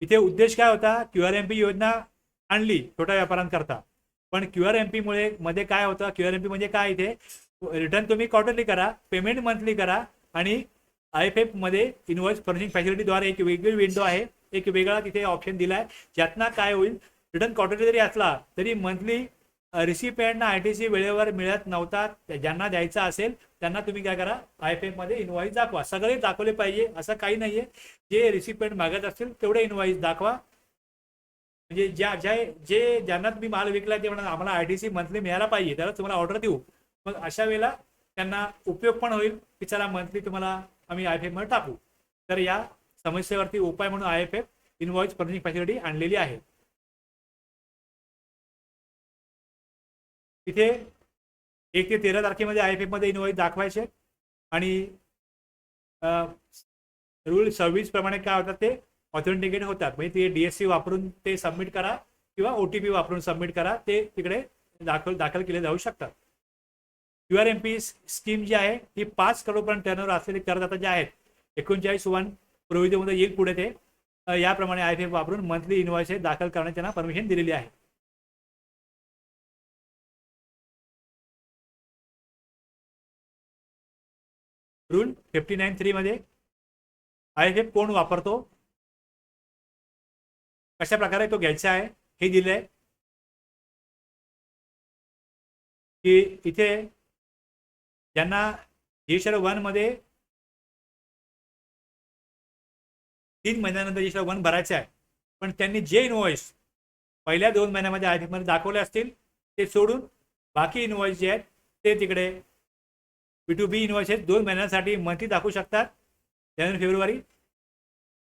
इथे उद्देश काय होता, QRMP योजना आणली छोट्या व्यापाऱ्यांकरता, पण QRMP मुळे मध्ये काय होतं, QRMP म्हणजे काय, इथे रिटर्न तुम्ही क्वार्टरली करा, पेमेंट मंथली करा, आणि IFF मध्ये इनवॉइस फर्निशिंग फॅसिलिटीद्वारे एक वेगळी विंडो आहे, एक वेगळा तिथे ऑप्शन दिलाय, ज्यातनं काय होईल, रिटर्न क्वार्टरली जरी असला तरी मंथली रिसिपियंटना ITC वेळेवर मिळत नव्हता, ज्यांना द्यायचा असेल त्यांना तुम्ही काय करा, IFF मध्ये इनवॉइस दाखवा. सगळे दाखवले पाहिजे असं काही नाहीये, जे रिसिपियंट मागत असतील तेवढे इनवॉइस दाखवा. म्हणजे ज्यांना तुम्ही माल विकला ते म्हणा आम्हाला ITC मंथली मिळायला पाहिजे, त्याला तुम्हाला ऑर्डर देऊ, मग अशा वेळेला त्यांना उपयोग पण होईल की चला मंथली तुम्हाला आम्ही IFF मध्ये टाकू. तर या समस्येवरती उपाय म्हणून IFF इनवॉइस फर्निशिंग फॅसिलिटी आणलेली आहे. तिथे 1 ते 13 तारखेमध्ये IFF मध्ये इनवॉइस दाखवायचे, आणि रूल 26 प्रमाणे काय होतात ते ऑथेंटिकेट होतात. म्हणजे ते DSC वापरून ते सबमिट करा किंवा OTP वापरून सबमिट करा, ते तिकडे दाखल केले जाऊ शकतात. QRMP स्कीम जी आहे ती 5 करोडपर्यंत टर्नओव्हर असलेले करदाता जे आहेत 39(1) प्रोव्हिजनमध्ये येईल पुढे ते, याप्रमाणे IFF वापरून मंथली इनवॉइस दाखल करण्याची त्यांना परमिशन दिलेली आहे. रूल 59.3 मध्ये IFF कोण वापरतो, कशा प्रकारे तो घ्यायचा आहे हे दिलंय, की इथे ज्यांना GSTR 1 मध्ये 3 महिन्यानंतर GSTR 1 भरायचं आहे, पण त्यांनी जे इनवॉइस पहिल्या 2 महिन्यामध्ये IFF मध्ये दाखवले असतील ते सोडून बाकी इनवॉइस जे आहेत ते तिकडे B2B इनवॉइसेस 2 महिन्यांसाठी मंथली दाखवू शकतात, जानेवारी फेब्रुवारी,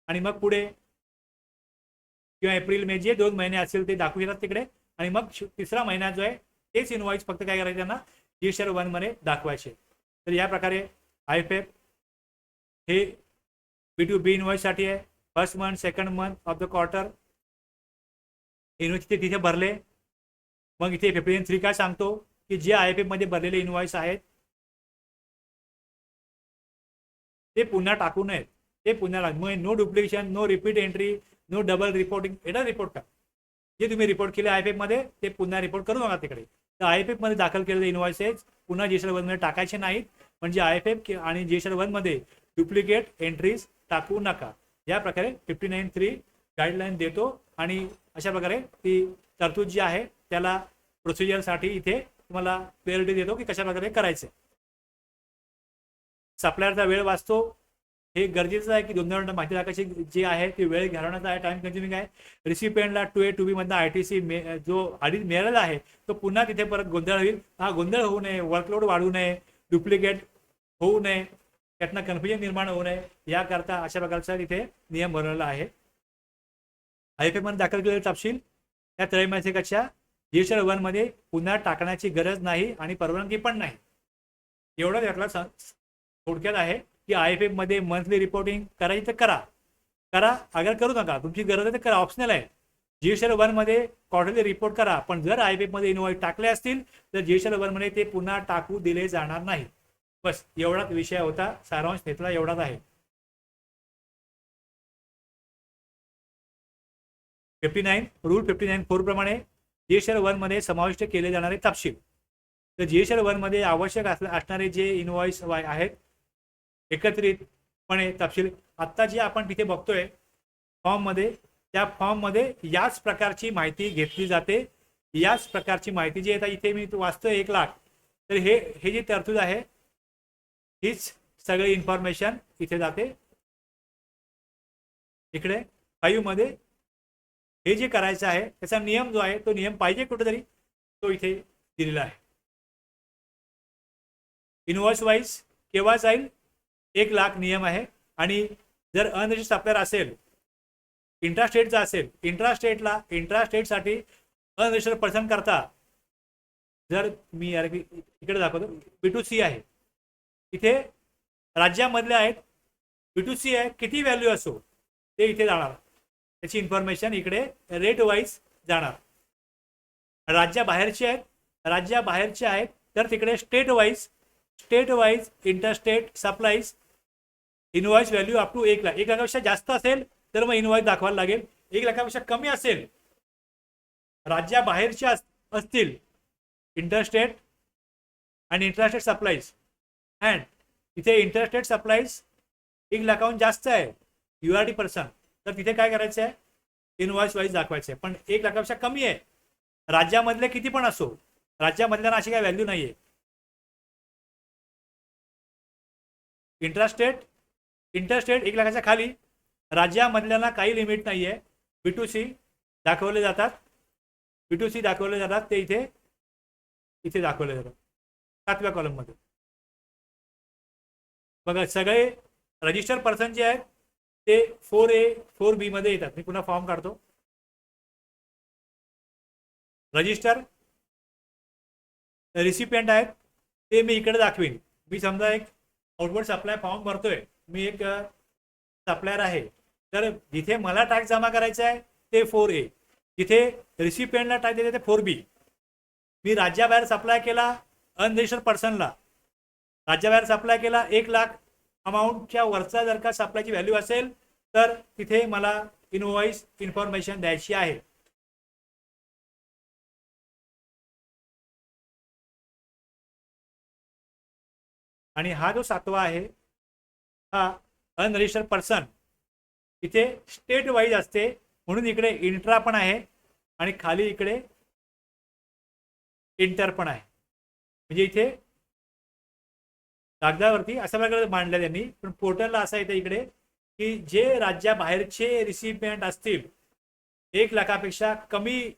आणि मग पुढे किंवा एप्रिल मे जे 2 महिने असतील ते दाखवू शकतात तिकडे, आणि मग तिसरा महिना जो आहे तेच इनवॉइस फक्त काय करायचे त्यांना GSTR 1 मध्ये दाखवायचे. तर या प्रकारे IFF हे B2B इनवॉइससाठी आहे. First month, second month of the quarter invoice तिथे भरले, मग इथे 59.3 काय सांगतो की जे IFF मध्ये भरलेले इनवॉइस आहेत ते पुन्हा टाकू नयेत, ते पुन्हा no duplication, no repeat entry, no double reporting, एटा रिपोर्ट का जे तुम्ही रिपोर्ट केले IFF मध्ये ते पुन्हा रिपोर्ट करू नका तिकडे. तर IFF मध्ये दाखल केलेले इनवॉइसेस पुन्हा GSTR 1 मध्ये टाकायचे नाहीत, म्हणजे IFF आणि GSTR 1 मध्ये डुप्लिकेट एंट्रीज टाकू नका. या प्रकारे 59.3 गाईडलाईन देतो, आणि अशा प्रकारे ती तरतूद जी आहे त्याला प्रोसिजरसाठी इथे तुम्हाला क्लिअरिटी देतो की कशा प्रकारे करायचं. सप्लायरचा वेळ वाचतो, हे गरजेचं आहे की 2 माहिती टाकायची जी आहे ती वेळ घालवण्याचा आहे, टाइम कंझ्युमिंग आहे. रिसिपियंटला 2A 2B मधला ITC जो आधीच मिळालेला आहे तो पुन्हा तिथे परत गोंधळ होईल. हा गोंधळ होऊ नये, वर्कलोड वाढू नये, डुप्लिकेट होऊ नये, त्यातनं कन्फ्युजन निर्माण होऊ नये, याकरता अशा प्रकारचा तिथे नियम बनवलेला आहे. IFF मध्ये दाखल केलेले तपशील या त्रैमासिकाच्या GSTR 1 मध्ये पुन्हा टाकण्याची गरज नाही आणि परवानगी पण नाही. एवढं त्यातला थोडक्यात आहे की IFF मध्ये मंथली रिपोर्टिंग करायची तर करा, अगर करू नका, तुमची गरज आहे तर करा, ऑप्शनल आहे. GSTR 1 मध्ये क्वार्टरली रिपोर्ट करा, पण जर IFF मध्ये इनवॉइस टाकले असतील तर GSTR 1 मध्ये ते पुन्हा टाकू दिले जाणार नाही. बस एवढाच विषय होता, सारांश घेतला एवढाच आहे. 59 रूल 59(4) प्रमाणे GSTR 1 मध्ये समाविष्ट केले जाणारे तपशील. तर GSTR 1 मध्ये आवश्यक असणारे जे इनवॉइस आहेत एकत्रितपणे तपशील आता जे आपण तिथे बघतोय फॉर्ममध्ये, त्या फॉर्ममध्ये याच प्रकारची माहिती घेतली जाते. याच प्रकारची माहिती जी आता इथे मी वाचतोय 1 लाख, तर हे जी तरतूद आहे हीच सगळी इन्फॉर्मेशन इथे जाते. इकडे 5 मध्ये हे जे करायचं आहे त्याचा नियम जो आहे तो नियम पाहिजे कुठेतरी तो इथे दिलेला आहे. इनवॉइस वाईज केव्हा जाईल 1 लाख नियम आहे. आणि जर अनरजिस्टर्ड सप्लायर असेल, इंट्रास्टेटचा असेल, इंट्रास्टेटसाठी अनरजिस्टर्ड पर्सन करता जर मी इकडे दाखवतो B2C आहे, इथे राज्यामधले आहेत, B2C आहे, किती व्हॅल्यू असो ते इथे जाणार, त्याची इन्फॉर्मेशन इकडे रेट वाईज जाणार. राज्याबाहेरचे आहेत तर तिकडे state wise interstate supplies invoice value up to 1 lakh. 1 लाखापेक्षा जास्त असेल तर मग इनवॉइस दाखवायला लागेल. 1 लाखापेक्षा कमी असेल, राज्याबाहेरच्या असतील इंटरस्टेट आणि इंटरस्टेट सप्लाईज, अँड इथे इंटरस्टेट सप्लाईज 1 लाखाहून जास्त आहे URD पर्सन, तर तिथे काय करायचं आहे इनवॉइस वाईज दाखवायचं आहे. पण 1 लाखापेक्षा कमी आहे, राज्यामधले किती पण असो, राज्यामधल्या अशी काही व्हॅल्यू नाहीये. इंटरस्टेट 1 लाखाच्या खाली, राज्यामधल्याला काही लिमिट नाहीये. B2C दाखवले जातात, ते इथे दाखवले जातात 7व्या कॉलममध्ये. बघा सगळे रजिस्टर पर्सन जे आहेत ते 4A 4B मध्ये येतात. मी पुन्हा फॉर्म काढतो. रजिस्टर रिसिपियंट आहेत ते मी इकडे दाखवीन. मी समजा एक आउटवर्ड सप्लाय फॉर्म भरतोय, मी एक सप्लायर आहे, तर जिथे मला टॅक्स जमा करायचा आहे ते 4A, जिथे रिसिपियंटला टॅक्स द्यायचा ते 4B. मी राज्याबाहेर सप्लाय केला अनरजिस्टर्ड पर्सनला, राज्याबाहेर सप्लाय केला 1 लाख अमाऊंटच्या वरचा जर का सप्लायची व्हॅल्यू असेल तर तिथे मला इनवॉइस इन्फॉर्मेशन द्यायची आहे. आणि हा जो 7वा आहे हा अनरजिस्टर्ड पर्सन, इथे स्टेट वाईज असते म्हणून इकडे इंट्रा पण आहे आणि खाली इकडे इंटर पण आहे. म्हणजे इथे कागदावरती अशा प्रकारे मांडलं त्यांनी, पण पोर्टलला असं येतं इकडे की जे राज्याबाहेरचे रिसिपियंट असतील 1 लाखापेक्षा कमी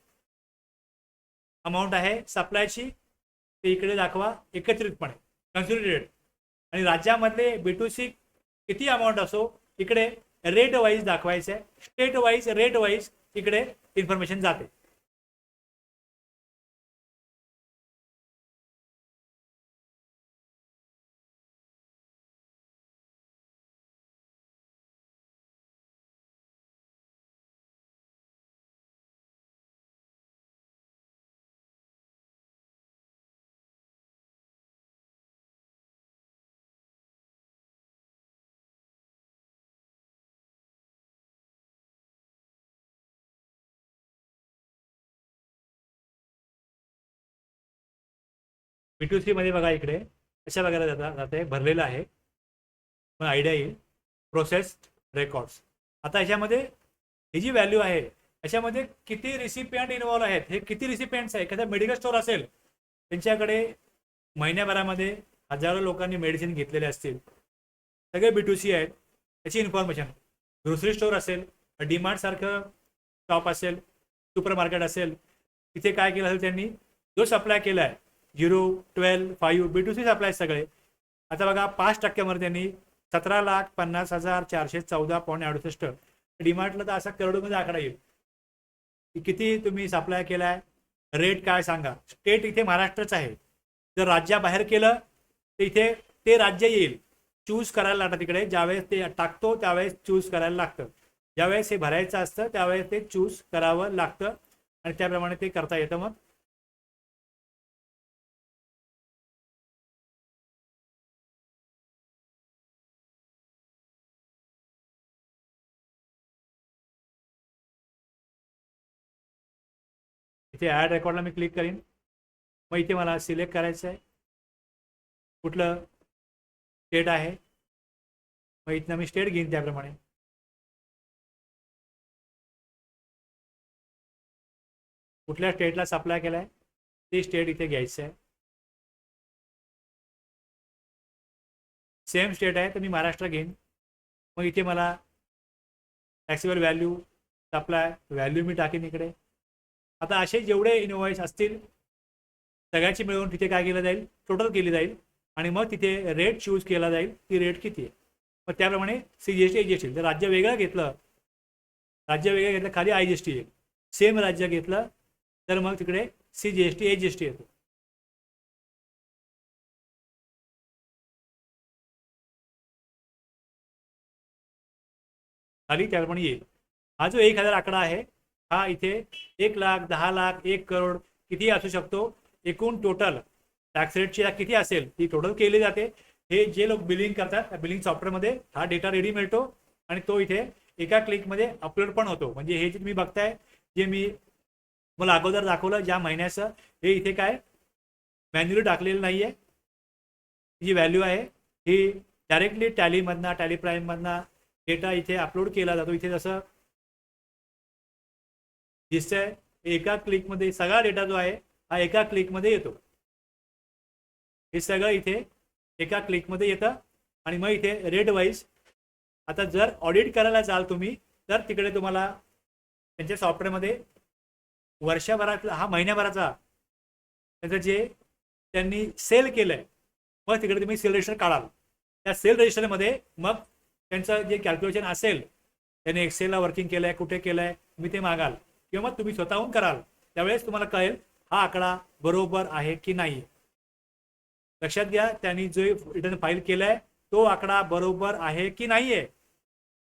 अमाऊंट आहे सप्लायची, ते इकडे दाखवा एकत्रितपणे कन्सोलिडेटेड. आणि राज्यामधले B2C किती अमाऊंट असो इकडे रेट वाईज दाखवायचं आहे. स्टेट वाईज रेट वाईज इकडे इन्फॉर्मेशन जाते. B2C मध्ये बघा इकडे कशा वगैरे जाते भरलेलं आहे, पण आयडिया येईल. प्रोसेस रेकॉर्ड्स, आता याच्यामध्ये ही जी व्हॅल्यू आहे याच्यामध्ये किती रिसिपियंट इन्व्हॉल्व आहेत, हे किती रिसिपियंट्स आहे. एखादा मेडिकल स्टोर असेल त्यांच्याकडे महिन्याभरामध्ये हजारो लोकांनी मेडिसिन घेतलेले असतील, सगळे B2C आहेत, त्याची इन्फॉर्मेशन. ग्रोसरी स्टोर असेल, डीमार्ट सारखं शॉप असेल, सुपर मार्केट असेल, तिथे काय केलं असेल त्यांनी, जो सप्लाय केला आहे 0, 12, 5 B2C सप्लाय सगळे. आता बघा 5% त्यांनी 17,50,414.68. डीमार्टला तर असा करोडोमध्ये आकडा येईल की किती तुम्ही सप्लाय केलाय, रेट काय सांगा. स्टेट इथे महाराष्ट्रच आहे. जर राज्याबाहेर केलं तर इथे ते राज्य येईल. चूज करायला लागतं तिकडे. ज्यावेळेस ते टाकतो त्यावेळेस चूज करायला लागतं. ज्यावेळेस हे भरायचं असतं त्यावेळेस ते चूज करावं लागतं आणि त्याप्रमाणे ते करता येतं. मग इथे ॲड रेकॉर्डला मी क्लिक करीन. मग इथे मला सिलेक्ट करायचं आहे कुठलं स्टेट आहे. मग इथनं मी स्टेट घेईन. त्याप्रमाणे कुठल्या स्टेटला सप्लाय केला आहे ते स्टेट इथे घ्यायचं आहे. सेम स्टेट आहे तर मी महाराष्ट्र घेईन. मग इथे मला टॅक्सेबल व्हॅल्यू सप्लाय व्हॅल्यू मी टाकीन इकडे. आता असे जेवढे इनवॉइस असतील सगळ्याची मिळवून तिथे काय केलं जाईल, टोटल केली जाईल आणि मग तिथे रेट चूज केला जाईल की रेट किती आहे. मग त्याप्रमाणे CGST AGST. जर राज्य वेगळं घेतलं खाली IGST येईल. सेम राज्य घेतलं तर मग तिकडे CGST AGST येतो. खाली त्याप्रमाणे येईल. हा जो 1000 आकडा आहे हा इथे 1 लाख 10 लाख 1 करोड किती असू शकतो. एकूण टोटल टॅक्स रेटची किती असेल ती टोटल केली जाते. हे जे लोक बिलिंग करतात त्या बिलिंग सॉफ्टवेअरमध्ये हा डेटा रेडी मिळतो आणि तो इथे एका क्लिकमध्ये अपलोड पण होतो. म्हणजे हे जे तुम्ही बघताय जे मी मला अगोदर दाखवलं ज्या महिन्याचं हे इथे काय मॅन्युअली टाकलेलं नाही आहे. जी व्हॅल्यू आहे ही डायरेक्टली टॅलीमधनं टॅली प्राईममधनं डेटा इथे अपलोड केला जातो. इथे जसं दिसतंय एका क्लिकमध्ये सगळा डेटा जो आहे हा एका क्लिकमध्ये येतो. हे सगळं इथे एका क्लिकमध्ये येतं आणि मग इथे रेट वाईज. आता जर ऑडिट करायला जाल तुम्ही तर तिकडे तुम्हाला त्यांच्या सॉफ्टवेअरमध्ये वर्षभरातला हा महिन्याभराचा त्याचं जे त्यांनी सेल केलंय मग तिकडे तुम्ही सेल रजिस्टर काढाल. त्या सेल रजिस्टरमध्ये मग त्यांचं जे कॅल्क्युलेशन असेल त्याने एक्सेलला वर्किंग केलंय कुठे केलंय तुम्ही ते मागाल किंवा मग तुम्ही स्वतःहून कराल. त्यावेळेस तुम्हाला कळेल हा आकडा बरोबर आहे की नाही. लक्षात घ्या त्यांनी जो रिटर्न फाईल केलाय तो आकडा बरोबर आहे की नाही आहे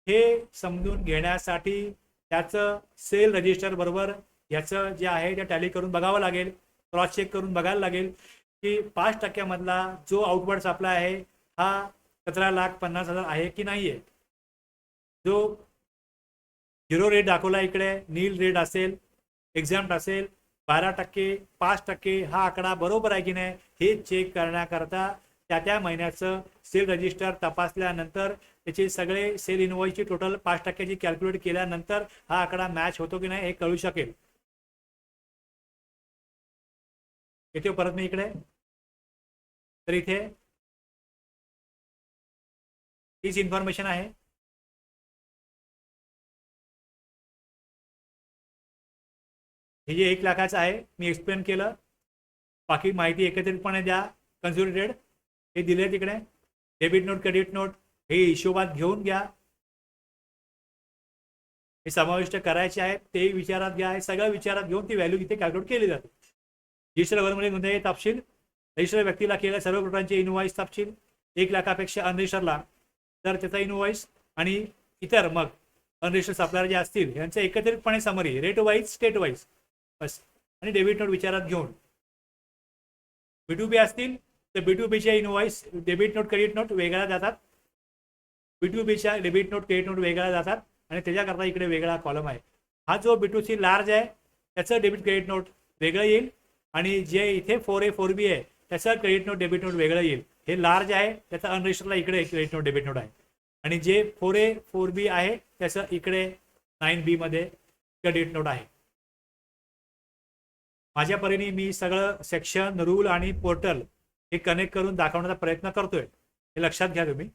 हे समजून घेण्यासाठी त्याचं सेल रजिस्टर बरोबर याचं जे आहे ते टॅली करून बघावं लागेल. क्रॉस चेक करून बघायला लागेल की 5% जो आउटवर्ड सप्लाय आहे हा 17,50,000 आहे की नाही आहे. जो 0 रेट दाखवला इकडे नील रेट असेल एक्झाम्प्ट असेल 12% 5% हा आकडा बरोबर आहे की नाही हे चेक करण्याकरता त्या महिन्याचं सेल रजिस्टर तपासल्यानंतर त्याचे सगळे सेल इनवॉइसची टोटल 5%ची कॅल्क्युलेट केल्यानंतर हा आकडा मॅच होतो की नाही हे कळू शकेल. येते परत मी इकडे तर इथे हीच इन्फॉर्मेशन आहे. हे जे 1 लाखाचं आहे मी एक्सप्लेन केलं. बाकी माहिती एकत्रितपणे द्या. कन्सोलिडेटेड हे दिले तिकडे. डेबिट नोट क्रेडिट नोट हे हिशोबात घेऊन घ्या. हे समाविष्ट करायचे आहेत ते विचारात घ्या. हे सगळं विचारात घेऊन ती व्हॅल्यू इथे कॅल्क्युलेट केली जाते. रजिस्टर वरमध्ये नोंदणी तपशील रजिस्टर व्यक्तीला केलेल्या सर्व प्रकारचे इनवॉइस तपशील 1 लाखापेक्षा अनरजिस्टरला तर त्याचा इनवॉइस आणि इतर मग अनरजिस्टर्ड सप्लायर जे असतील यांचं एकत्रितपणे summary rate wise state wise बस आणि डेबिट नोट विचारात घेऊन. B2B असतील तर B2Bचे invoice debit note credit note वेगळ्या जातात. B2Bच्या डेबिट नोट क्रेडिट नोट वेगळ्या जातात आणि त्याच्याकरता इकडे वेगळा कॉलम आहे. हा जो B2C लार्ज आहे त्याचं डेबिट क्रेडिट नोट वेगळं येईल आणि जे इथे 4A 4B आहे त्याचं क्रेडिट नोट डेबिट नोट वेगळं येईल. हे लार्ज आहे त्याचा अनरजिस्टरला इकडे क्रेडिट नोट डेबिट नोट आहे आणि जे 4A 4B आहे त्याचं इकडे 9B मध्ये क्रेडिट नोट आहे. माझ्या परीने मी सगळं सेक्शन रूल आणि पोर्टल हे कनेक्ट करून दाखवण्याचा प्रयत्न करतोय. हे लक्षात घ्या तुम्ही.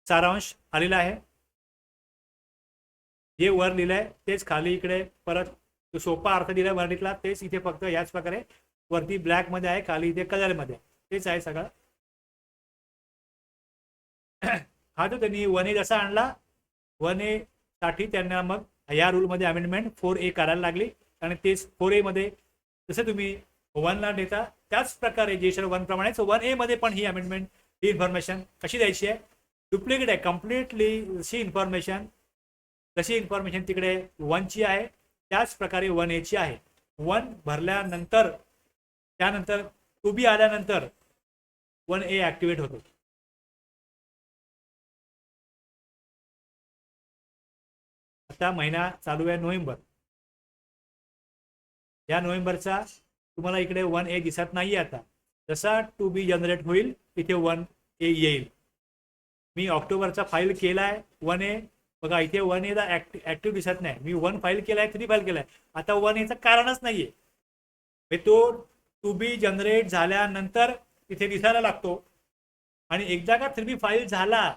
सारांश आलेला आहे. जे वर लिहिलंय तेच खाली इकडे परत सोपा अर्थ दिलाय मराठीतला तेच इथे फक्त याच प्रकारे वरती ब्लॅक मध्ये आहे खाली इथे कलर मध्ये तेच आहे सगळं. हा जो त्यांनी 1A जसा आणला 1A साठी त्यांना मग या रूल मध्ये अमेंडमेंट 4A करायला लागली आणि तेच 4A मध्ये जसं तुम्ही 1ला देता त्याच प्रकारे जीएसटीआर 1 प्रमाणेच 1A मध्ये पण ही अमेंडमेंट, ही इन्फॉर्मेशन कशी द्यायची आहे, डुप्लिकेट आहे कम्प्लिटली. जशी इन्फॉर्मेशन तिकडे 1ची आहे त्याच प्रकारे 1A आहे. 1 भरल्यानंतर त्यानंतर टू बी आल्यानंतर 1A ऍक्टिव्हेट होतो. आता महिना चालू आहे नोव्हेंबर. या नोव्हेंबरचा तुम्हाला इकडे 1A दिसत नाही. आता जसा टू बी जनरेट होईल तिथे 1A येईल. मी ऑक्टोबरचा फाईल केलाय 1A, बघा इथे 1A ला ऍक्टिव्ह दिसत नाही. मी 1 फाईल केलाय, 3 फाईल केलाय. आता 1A कारणच नाहीये. तो टू बी जनरेट झाल्यानंतर तिथे दिसायला लागतो. आणि एकदा का 3B फाईल झाला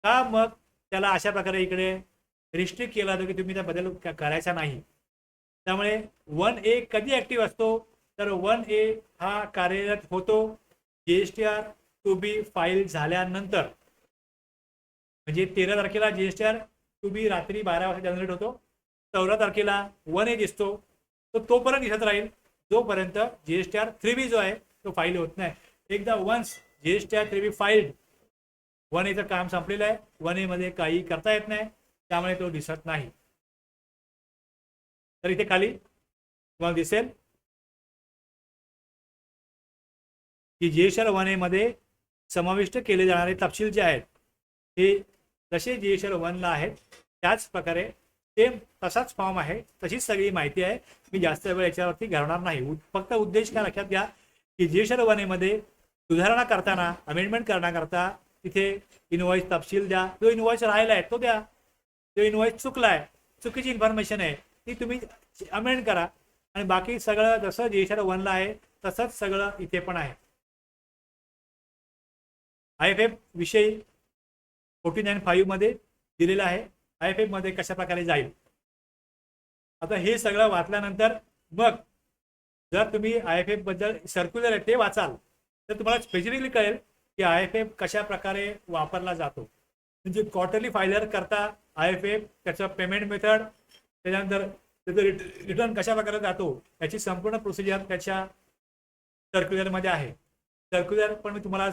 का मग त्याला अशा प्रकारे इकडे रिस्ट्रिक्ट केला जातो की तुम्ही त्या बदल करायचा नाही. त्यामुळे 1A कधी ऍक्टिव्ह असतो तर 1A हा कार्यरत होतो जीएसटीआर टू बी फाईल झाल्यानंतर. म्हणजे 13 तारखेला जीएसटीआर टू बी रात्री 12 वाजता जनरेट होतो. 14 तारखेला 1A दिसतो. तोपर्यंत दिसत राहील जोपर्यंत जीएसटीआर 3B जो आहे तो फाईल होत नाही. एकदा वन्स जीएसटीआर 3B फाईल्ड 1Aचं काम संपलेलं आहे. 1A मध्ये काही करता येत नाही, त्यामुळे तो दिसत नाही. तर इथे खाली तुम्हाला दिसेल की जीएसटीआर 1A मध्ये समाविष्ट केले जाणारे तपशील जे आहेत हे जसे जीएसटीआर 1ला आहेत त्याच प्रकारे सेम तसाच फॉर्म आहे, तशीच सगळी माहिती आहे. मी जास्त वेळ याच्यावरती घालणार नाही. फक्त उद्देश काय लक्षात घ्या की जीएसटीआर 1A मध्ये सुधारणा करताना, अमेंडमेंट करण्याकरता तिथे इनवॉइस तपशील द्या. जो इनवॉइस राहिला आहे तो द्या. जो इनवॉइस चुकलाय, चुकीची इन्फॉर्मेशन आहे ती तुम्ही अमेंड करा. आणि बाकी सगळं जसं जीएसटीआर 1ला आहे तसंच सगळं इथे पण आहे. IFF विषयी 49.5 मध्ये दिलेलं आहे. IFF मध्ये कशा प्रकारे जाईल. आता हे सगळं वाचल्यानंतर मग जर तुम्ही IFF बद्दल सर्क्युलर आहे ते वाचाल तर तुम्हाला स्पेसिफिकली कळेल की IFF कशा प्रकारे वापरला जातो. म्हणजे क्वार्टरली फायलर करता IFF, त्याचं पेमेंट मेथड, त्याच्यानंतर त्याचं रिटर्न कशा प्रकारे जातो याची संपूर्ण प्रोसिजर त्याच्या सर्क्युलरमध्ये आहे. सर्क्युलर पण मी तुम्हाला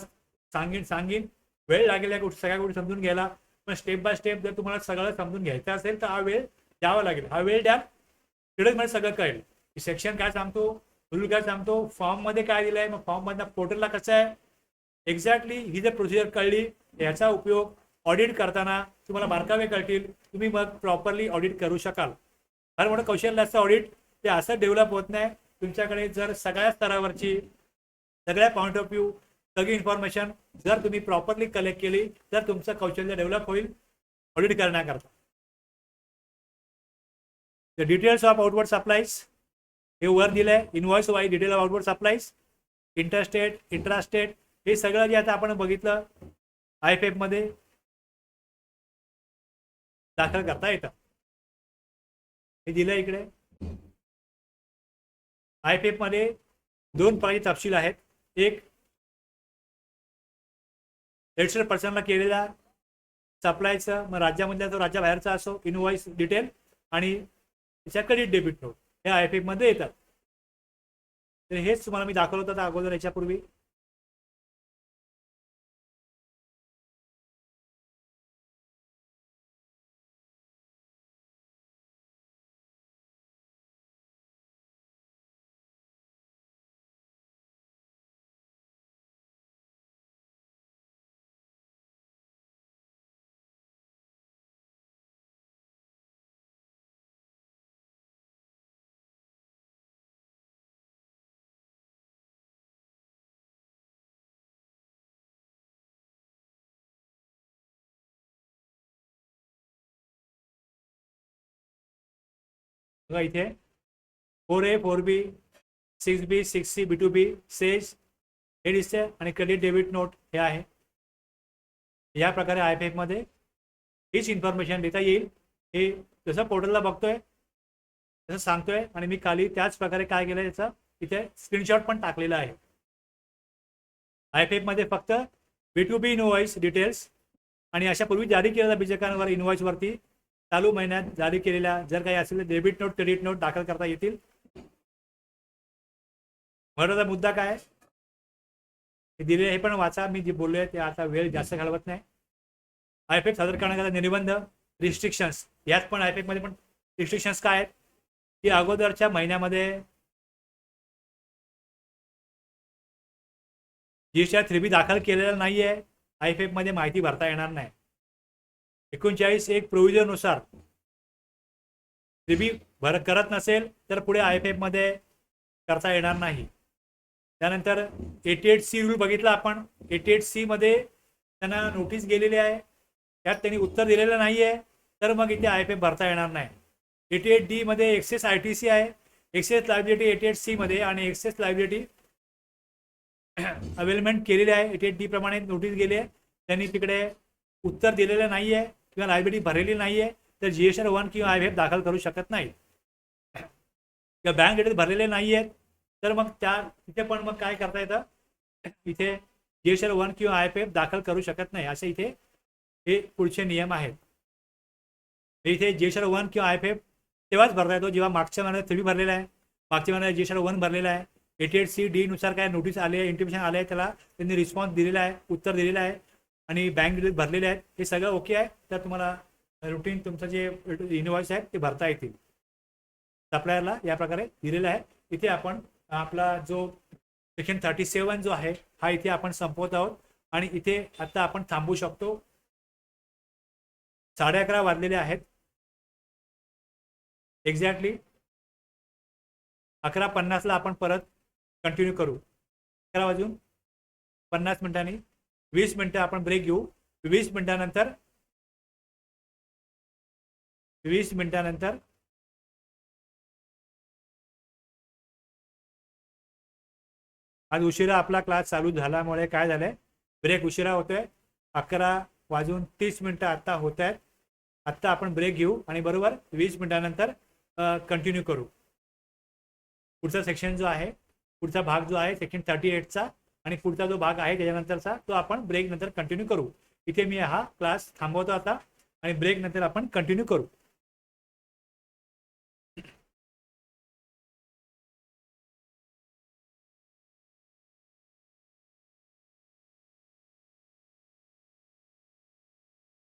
सांगेन वेळ लागेल या सगळ्या गोष्टी समजून घ्यायला. पण स्टेप बाय स्टेप जर तुम्हाला सगळं समजून घ्यायचं असेल तर हा वेळ द्यावा लागेल. हा वेळ द्या, तिकडेच मला सगळं कळेल की सेक्शन काय सांगतो, रूल काय सांगतो, फॉर्ममध्ये काय दिलं आहे, मग फॉर्ममधनं पोर्टलला कसं आहे. एक्झॅक्टली ही जर प्रोसिजर कळली याचा उपयोग ऑडिट करताना तुम्हाला बारकावे कळतील. तुम्ही मग प्रॉपरली ऑडिट करू शकाल. फार मोठं कौशल्य असतं ऑडिट, ते असं डेव्हलप होत नाही. तुमच्याकडे जर सगळ्या स्तरावरची, सगळ्या पॉईंट ऑफ व्ह्यू, सगळी इन्फॉर्मेशन जर तुम्ही प्रॉपरली कलेक्ट केली तर तुमचं कौशल्य डेव्हलप होईल ऑडिट करण्याकरता. The details of outward supplies हे वर दिलंय. Invoice wise detail of outward supplies, interstate, intrastate, हे सगळं जे आता आपण बघितलं IFF मध्ये दाखल करता येतं. हे दिलं इकडे. IFF मध्ये 2 प्रकारचे तपशील आहेत. एक रजिस्टर्ड पर्सनला केलेला सप्लायचं, मग राज्यामधल्या तो राज्याबाहेरचा असो, इनवॉइस डिटेल आणि त्याच्या क्रेडिट डेबिट नोट हे IFF मध्ये येतात. तर हेच तुम्हाला मी दाखवलं होतं अगोदर याच्यापूर्वी. बघा इथे 4A, 4B, 6B, 6C, B2B, says हे दिसते आणि क्रेडिट डेबिट नोट हे आहे. या प्रकारे IFF मध्ये हीच इन्फॉर्मेशन देता येईल. हे जसं पोर्टलला बघतोय तसं सांगतोय आणि मी खाली त्याच प्रकारे काय केलं याचा इथे स्क्रीनशॉट पण टाकलेला आहे. IFF मध्ये फक्त B2B इनवॉइस डिटेल्स आणि अशा पूर्वी जारी केलेल्या बीजकांवर इनवॉइसवरती चालू महिन्यात जारी केलेल्या जर काही असेल डेबिट नोट, क्रेडिट नोट दाखल करता येतील. महत्त्वाचा मुद्दा काय आहे हे दिले, हे पण वाचा. मी जे बोललोय ते आता वेळ जास्त घालवत नाही. आयपीएफ सादर करण्याचा निर्बंध, रिस्ट्रिक्शन्स. यात पण आयपीएफ मध्ये पण रिस्ट्रिक्शन्स काय आहेत की अगोदरच्या महिन्यामध्ये जीएसटीआर 3B दाखल केलेला नाहीये, आयपीएफ मध्ये माहिती भरता येणार नाही. 39(1) प्रोव्हिजननुसार 3B करत नसेल तर पुढे आयपीएफ मध्ये करता येणार नाही. त्यानंतर 88C रूल बघितला आपण. 88C मध्ये त्यांना नोटीस गेलेली आहे, त्यात त्यांनी उत्तर दिलेलं नाहीये, तर मग इथे आयपीएफ भरता येणार नाही. 88D मध्ये एक्सेस ITC आहे, एक्सेस लायबिलिटी 88C मध्ये, आणि एक्सेस लायबिलिटी अवेलमेंट केलेली आहे. 88D प्रमाणे नोटीस गेली आहे, त्यांनी तिकडे उत्तर दिलेलं नाहीये किंवा लायबिलिटी भरलेली नाहीये, तर जीएसटीआर 1 किंवा आयपीएफ दाखल करू शकत नाही. किंवा बँक डिटेल्स भरलेले नाहीयेत, तर मग त्या तिथे पण मग काय करता येतं, इथे जीएसटीआर 1 किंवा आयपीएफ दाखल करू शकत नाही. असे इथे हे पुढचे नियम आहेत. इथे जीएसटीआर 1 किंवा आयपीएफ तेव्हाच भरता येतो जेव्हा मागच्या महिन्यात 3B भरलेला आहे, मागच्या महिन्यात जीएसटीआर 1 भरलेला आहे. 88C नुसार काय नोटीस आले आहे, इंटिमेशन आले आहे, त्याला त्यांनी रिस्पॉन्स दिलेला आहे, उत्तर दिलेलं आहे, आणि बँक डिटेल्स भरलेले आहेत, हे सगळं ओके आहे. तर तुम्हाला रुटीन तुमचं जे इनवॉइस आहेत ते भरता येतील. सप्लायरला या प्रकारे दिलेलं आहे. इथे आपण आपला जो सेक्शन 37 जो आहे हा इथे आपण संपवत आहोत, आणि इथे आता आपण थांबू शकतो. 11:30 वाजलेले आहेत. एक्झॅक्टली 11:50 आपण परत कंटिन्यू करू. 11 वाजून 50 मिनिटांनी 20 मिनिटं आपण ब्रेक घेऊ. 20 मिनिटानंतर आज उशिरा आपला क्लास चालू झाल्यामुळे काय झालंय, ब्रेक उशिरा होतोय. 11:30 आता होत आहेत. आत्ता आपण ब्रेक घेऊ आणि बरोबर 20 मिनिटानंतर कंटिन्यू करू. पुढचा सेक्शन जो आहे, पुढचा भाग जो आहे सेक्शन 38चा, आणि पुढचा जो भाग आहे त्याच्यानंतरचा तो आपण ब्रेक नंतर कंटिन्यू करू. इथे मी हा क्लास थांबवतो आता, आणि ब्रेक नंतर आपण कंटिन्यू करू.